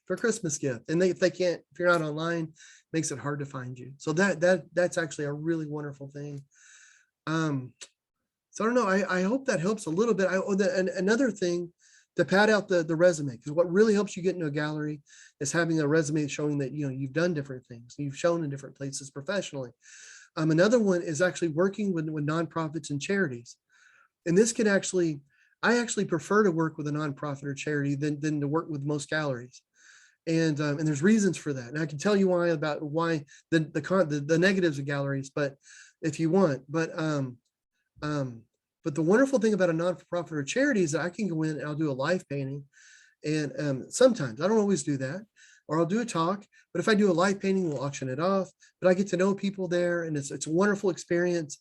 for a Christmas gift. And if you're not online, it makes it hard to find you. So that's actually a really wonderful thing. So I don't know. I hope that helps a little bit. Another thing to pad out the resume, because what really helps you get into a gallery is having a resume showing that you've done different things, you've shown in different places professionally. Another one is actually working with nonprofits and charities, and this could I actually prefer to work with a nonprofit or charity than to work with most galleries, and there's reasons for that, and I can tell you why the negatives of galleries, but if you want, but the wonderful thing about a nonprofit or charity is that I can go in and I'll do a live painting. And sometimes I don't always do that, or I'll do a talk, but if I do a live painting, we'll auction it off, but I get to know people there and it's a wonderful experience.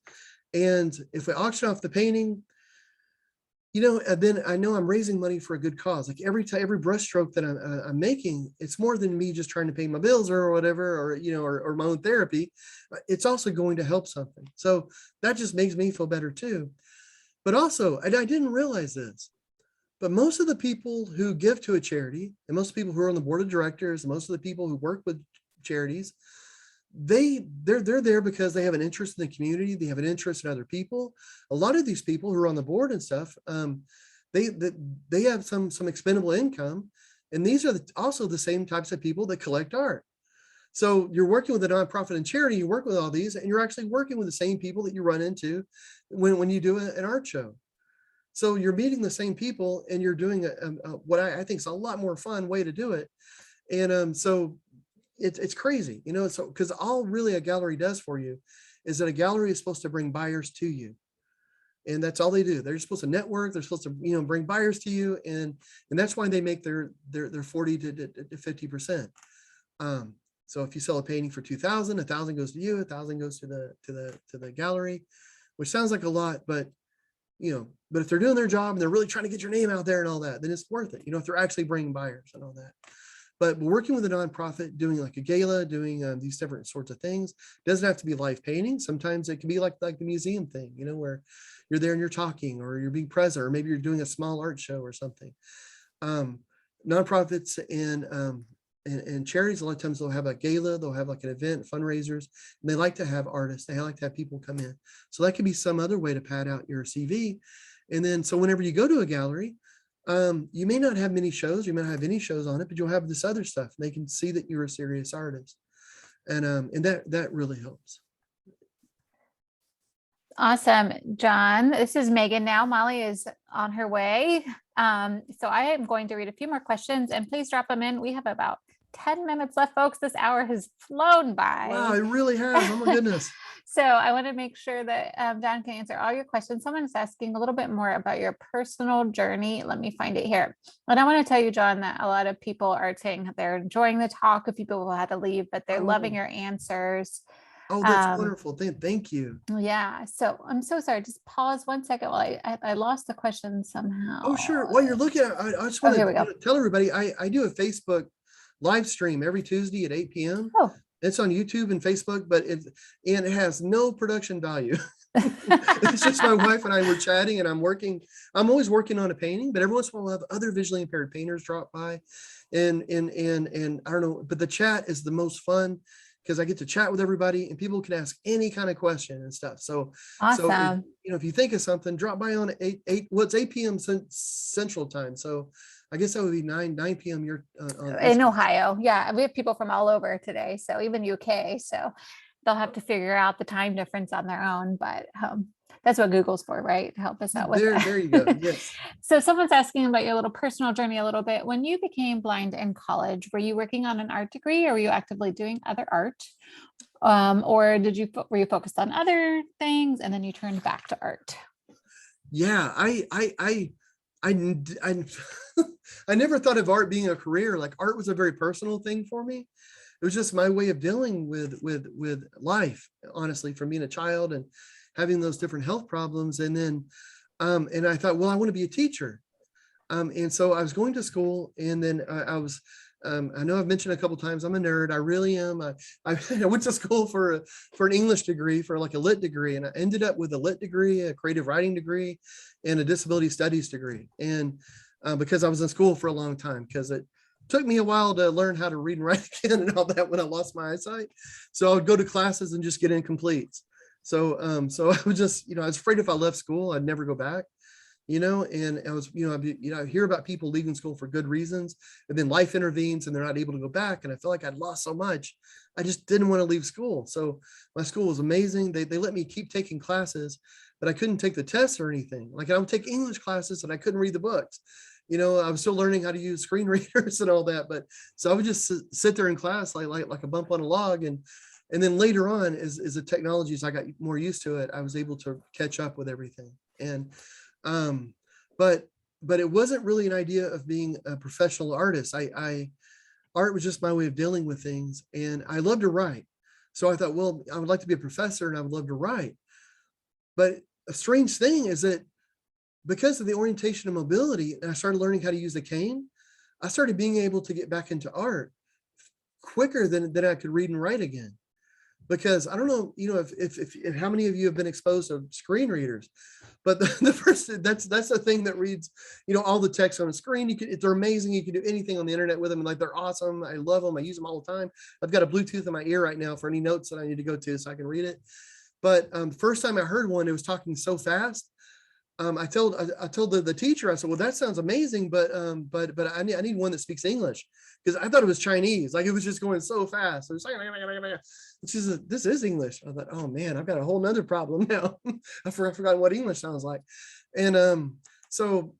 And if we auction off the painting, and then I know I'm raising money for a good cause. Like every brush stroke that I'm making, it's more than me just trying to pay my bills or whatever, or my own therapy. It's also going to help something. So that just makes me feel better too. But also, I didn't realize this, but most of the people who give to a charity, and most people who are on the board of directors, and most of the people who work with charities, they're there because they have an interest in the community. They have an interest in other people. A lot of these people who are on the board and stuff, they have some expendable income, and these are also the same types of people that collect art. So you're working with a nonprofit and charity, you work with all these, and you're actually working with the same people that you run into when you do an art show. So you're meeting the same people and you're doing what I think is a lot more fun way to do it. And so it's crazy, so because all really a gallery does for you is that a gallery is supposed to bring buyers to you. And that's all they do. They're supposed to network. They're supposed to, bring buyers to you. And that's why they make their 40 to 50%. So if you sell a painting for 2,000, 1,000 goes to you, 1,000 goes to the gallery, which sounds like a lot, but but if they're doing their job and they're really trying to get your name out there and all that, then it's worth it. If they're actually bringing buyers and all that. But working with a nonprofit, doing like a gala, doing these different sorts of things, doesn't have to be live painting. Sometimes it can be like the museum thing, where you're there and you're talking, or you're being present, or maybe you're doing a small art show or something. Nonprofits and charities, a lot of times they'll have a gala, they'll have like an event, fundraisers, and they like to have artists, they like to have people come in. So that could be some other way to pad out your CV. And then, so whenever you go to a gallery, you may not have many shows, you may not have any shows on it, but you'll have this other stuff. They can see that you're a serious artist. And that really helps. Awesome, John. This is Megan now. Molly is on her way. So I am going to read a few more questions, and please drop them in. We have about 10 minutes left, folks. This hour has flown by. Wow, it really has. Oh my goodness. So I want to make sure that John can answer all your questions. Someone's asking a little bit more about your personal journey. Let me find it here. And I want to tell you, John, that a lot of people are saying that they're enjoying the talk. A few people had to leave, but they're loving your answers. Oh, that's wonderful. Thank you. Yeah. So I'm so sorry. Just pause 1 second while I lost the question somehow. Oh, sure. While you're looking at, I just want here we to go. tell everybody, I do a Facebook live stream every Tuesday at 8 p.m. Oh. It's on YouTube and Facebook, but it has no production value. It's just my wife and I were chatting, and I'm always working on a painting, but every once in a while we'll have other visually impaired painters drop by, and I don't know, but the chat is the most fun because I get to chat with everybody and people can ask any kind of question and stuff. So, Awesome. if you think of something, drop by on 8 p.m. Central time. So I guess that would be 9 p.m. Your in Ohio. Yeah. We have people from all over today. So even UK. So they'll have to figure out the time difference on their own, but that's what Google's for, right? To help us out with that. There you go. Yes. So someone's asking about your little personal journey a little bit. When you became blind in college, were you working on an art degree, or were you actively doing other art? Or were you focused on other things and then you turned back to art? Yeah, I never thought of art being a career. Like, art was a very personal thing for me. It was just my way of dealing with life, honestly, from being a child and having those different health problems. And then, and I thought, well, I want to be a teacher. And so I was going to school, and then I was, I know I've mentioned a couple times, I'm a nerd. I really am. I went to school for an English degree, for like a lit degree. And I ended up with a lit degree, a creative writing degree, and a disability studies degree. And because I was in school for a long time, because it took me a while to learn how to read and write again and all that when I lost my eyesight. So I would go to classes and just get incompletes. So I was just, I was afraid if I left school, I'd never go back, and I was, I hear about people leaving school for good reasons, and then life intervenes and they're not able to go back. And I felt like I'd lost so much. I just didn't want to leave school. So my school was amazing. They let me keep taking classes, but I couldn't take the tests or anything. Like, I would take English classes and I couldn't read the books. I was still learning how to use screen readers and all that. But so I would just sit there in class like a bump on a log. And then later on, as the technologies, I got more used to it, I was able to catch up with everything. And but it wasn't really an idea of being a professional artist. Art was just my way of dealing with things, and I love to write. So I thought, well, I would like to be a professor and I would love to write. But a strange thing is that because of the orientation and mobility, and I started learning how to use the cane, I started being able to get back into art quicker than I could read and write again. Because I don't know, if how many of you have been exposed to screen readers, but the first, that's the thing that reads, all the text on the screen. They're amazing. You can do anything on the internet with them, and like, they're awesome. I love them. I use them all the time. I've got a Bluetooth in my ear right now for any notes that I need to go to so I can read it. But first time I heard one, it was talking so fast. I told the teacher, I said, well, that sounds amazing, but I need one that speaks English, because I thought it was Chinese. Like, it was just going so fast. It was like, she said, this is English. I thought, oh man, I've got a whole nother problem now. I forgot what English sounds like. And so,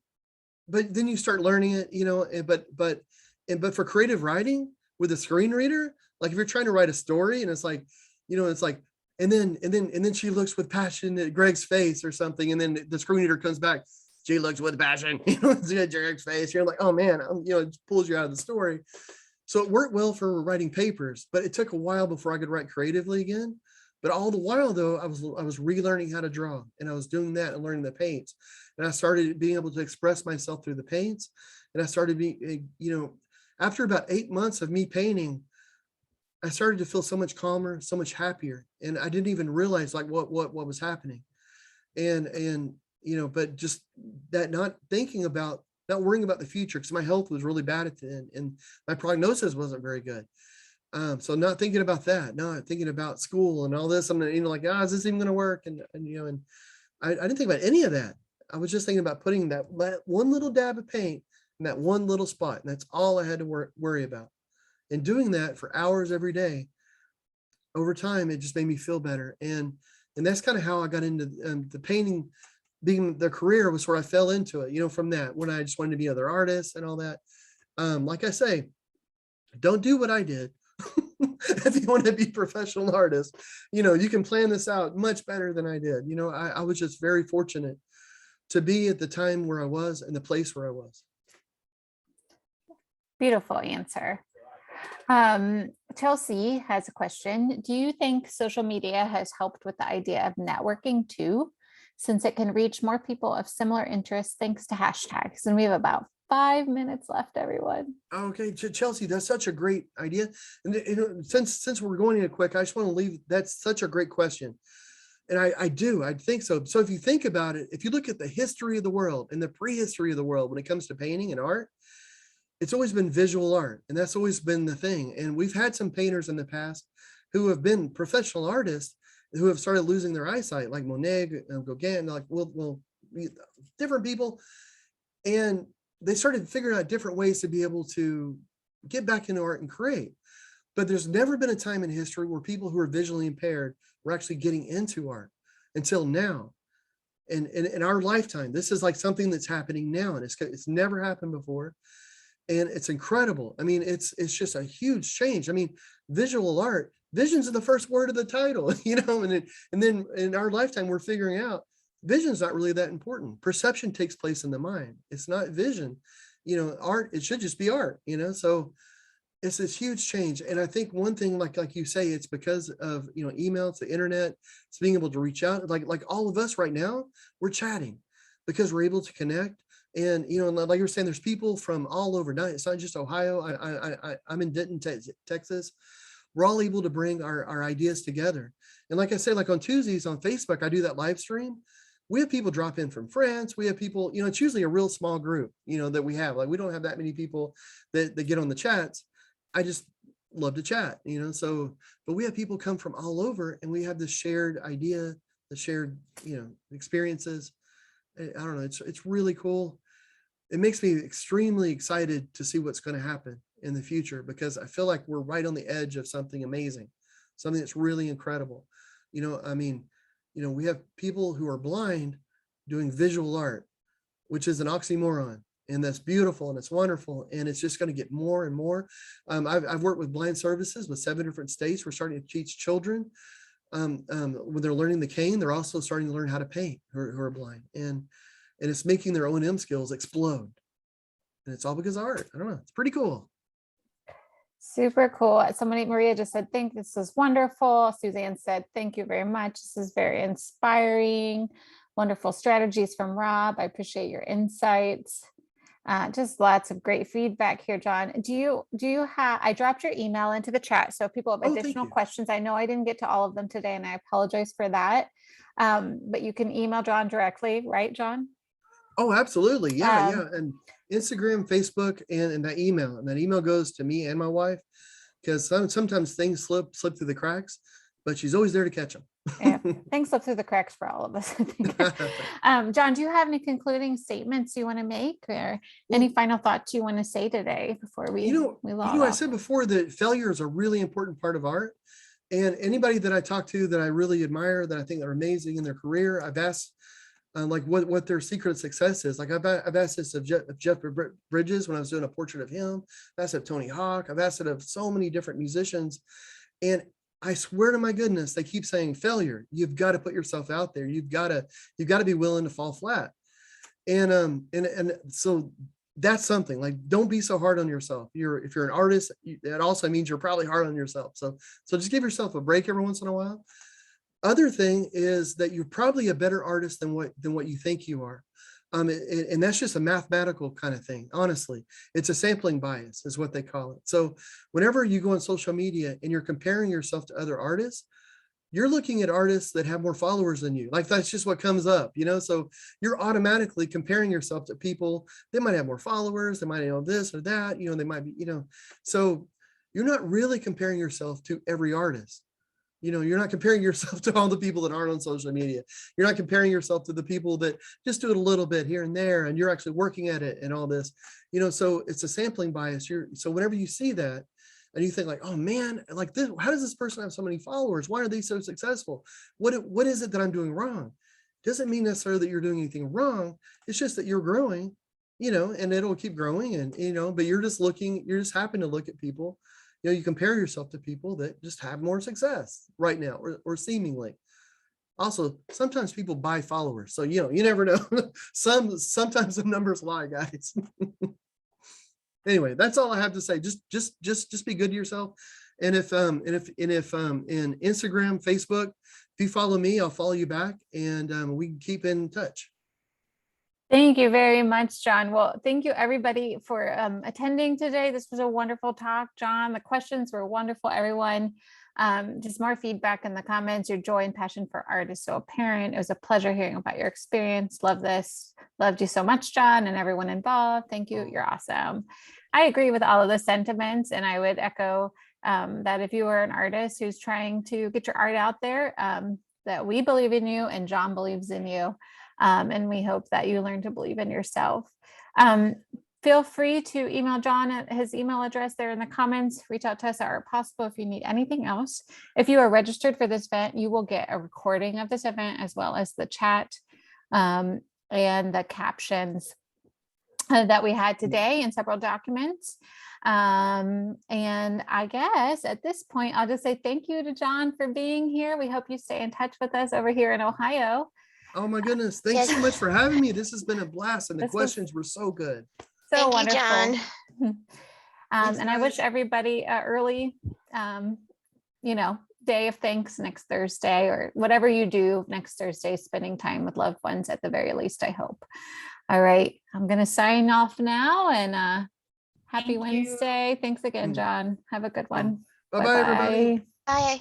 but then you start learning it, but for creative writing with a screen reader, like if you're trying to write a story and it's like, and then she looks with passion at Greg's face or something, and then the screen reader comes back, she looks with passion, at Greg's face. You're like, oh man, it pulls you out of the story. So it worked well for writing papers, but it took a while before I could write creatively again. But all the while though, I was relearning how to draw, and I was doing that and learning the paints. And I started being able to express myself through the paints. And I started being, after about 8 months of me painting, I started to feel so much calmer, so much happier. And I didn't even realize like what was happening. And but just that, not worrying about the future, because my health was really bad at the end and my prognosis wasn't very good. So not thinking about that, not thinking about school and all this. I'm like, is this even going to work? And I didn't think about any of that. I was just thinking about putting that one little dab of paint in that one little spot. And that's all I had to worry about. And doing that for hours every day, over time, it just made me feel better. And that's kind of how I got into the painting. Being the career was where I fell into it, from that, when I just wanted to be other artists and all that. Like I say, don't do what I did. If you want to be a professional artist, you can plan this out much better than I did. I was just very fortunate to be at the time where I was and the place where I was. Beautiful answer. Chelsea has a question. Do you think social media has helped with the idea of networking too, since it can reach more people of similar interests thanks to hashtags? And we have about 5 minutes left, everyone. Okay, Chelsea, that's such a great idea. And since we're going in quick, I just want to leave. That's such a great question. And I think so. So if you think about it, if you look at the history of the world and the prehistory of the world, when it comes to painting and art, it's always been visual art. And that's always been the thing. And we've had some painters in the past who have been professional artists who have started losing their eyesight, like Monet, Gauguin, like different people. And they started figuring out different ways to be able to get back into art and create. But there's never been a time in history where people who are visually impaired were actually getting into art until now. And in our lifetime, this is like something that's happening now, and it's never happened before. And it's incredible. I mean, it's just a huge change. I mean, visual art, vision's the first word of the title, and then in our lifetime, we're figuring out vision's not really that important. Perception takes place in the mind. It's not vision. Art, it should just be art, so it's this huge change. And I think one thing, like you say, it's because of, email, it's the internet, it's being able to reach out. Like all of us right now, we're chatting because we're able to connect. And, like you were saying, there's people from all over. It's not just Ohio. I'm in Denton, Texas. We're all able to bring our ideas together. And like I say, like on Tuesdays on Facebook, I do that live stream. We have people drop in from France. We have people, it's usually a real small group, that we have. Like, we don't have that many people that get on the chats. I just love to chat, but we have people come from all over, and we have this shared idea, the shared, experiences. I don't know. It's really cool. It makes me extremely excited to see what's going to happen in the future, because I feel like we're right on the edge of something amazing, something that's really incredible. We have people who are blind doing visual art, which is an oxymoron, and that's beautiful and it's wonderful, and it's just going to get more and more. I've worked with blind services with 7 different states. We're starting to teach children when they're learning the cane, they're also starting to learn how to paint who are blind, and it's making their O&M skills explode, and it's all because of art. I don't know, it's pretty cool. Super cool. Maria just said, this is wonderful. Suzanne said, thank you very much. This is very inspiring. Wonderful strategies from Rob. I appreciate your insights. Just lots of great feedback here, John. Do you have, I dropped your email into the chat. So if people have additional questions, I know I didn't get to all of them today, and I apologize for that. But you can email John directly, right, John? Oh, absolutely. Yeah. And Instagram, Facebook, and that email. And that email goes to me and my wife, because sometimes things slip through the cracks, but she's always there to catch them. Yeah, things slip through the cracks for all of us. John, do you have any concluding statements you want to make, or any final thoughts you want to say today before we log off? I said before that failure is a really important part of art. And anybody that I talk to that I really admire, that I think are amazing in their career, I've asked like what their secret success is. Like I've asked this of Jeff Bridges when I was doing a portrait of him. I've asked it of Tony Hawk. I've asked it of so many different musicians. And I swear to my goodness, they keep saying failure. You've got to put yourself out there. You've got to be willing to fall flat. And so that's something. Like, don't be so hard on yourself. If you're an artist, that also means you're probably hard on yourself. So just give yourself a break every once in a while. Other thing is that you're probably a better artist than what you think you are. And that's just a mathematical kind of thing. Honestly, it's a sampling bias is what they call it. So whenever you go on social media and you're comparing yourself to other artists, you're looking at artists that have more followers than you. Like, that's just what comes up, so you're automatically comparing yourself to people that might have more followers, they might know this or that, they might be, so you're not really comparing yourself to every artist. You're not comparing yourself to all the people that aren't on social media. You're not comparing yourself to the people that just do it a little bit here and there, and you're actually working at it and all this, so it's a sampling bias. So whenever you see that and you think like, oh man, like this, how does this person have so many followers? Why are they so successful? What is it that I'm doing wrong? Doesn't mean necessarily that you're doing anything wrong. It's just that you're growing, you know, and it'll keep growing, and, you know, but you're just happen to look at people, you know, you compare yourself to people that just have more success right now, or seemingly. Also, sometimes people buy followers. So, you know, you never know. Sometimes the numbers lie, guys. Anyway, that's all I have to say. Just be good to yourself. And if in Instagram, Facebook, if you follow me, I'll follow you back, and we can keep in touch. Thank you very much, John. Well, thank you everybody for attending today. This was a wonderful talk, John. The questions were wonderful, everyone. Just more feedback in the comments. Your joy and passion for art is so apparent. It was a pleasure hearing about your experience. Love this. Loved you so much, John, and everyone involved. Thank you. You're awesome. I agree with all of the sentiments, and I would echo that if you are an artist who's trying to get your art out there, that we believe in you and John believes in you. And we hope that you learn to believe in yourself. Feel free to email John at his email address there in the comments. Reach out to us at Art Possible if you need anything else. If you are registered for this event, you will get a recording of this event, as well as the chat and the captions that we had today, and several documents. And I guess at this point, I'll just say thank you to John for being here. We hope you stay in touch with us over here in Ohio. Oh my goodness. Thanks so much for having me. This has been a blast, and the This was questions were so good. so Thank you, wonderful. John. Thanks, And I wish guys. everybody early, you know, day of thanks next Thursday, or whatever you do next Thursday, spending time with loved ones at the very least, I hope. All right, I'm going to sign off now, and happy Thank you. Wednesday. Thanks again, John. Have a good one. Bye-bye, everybody. Bye.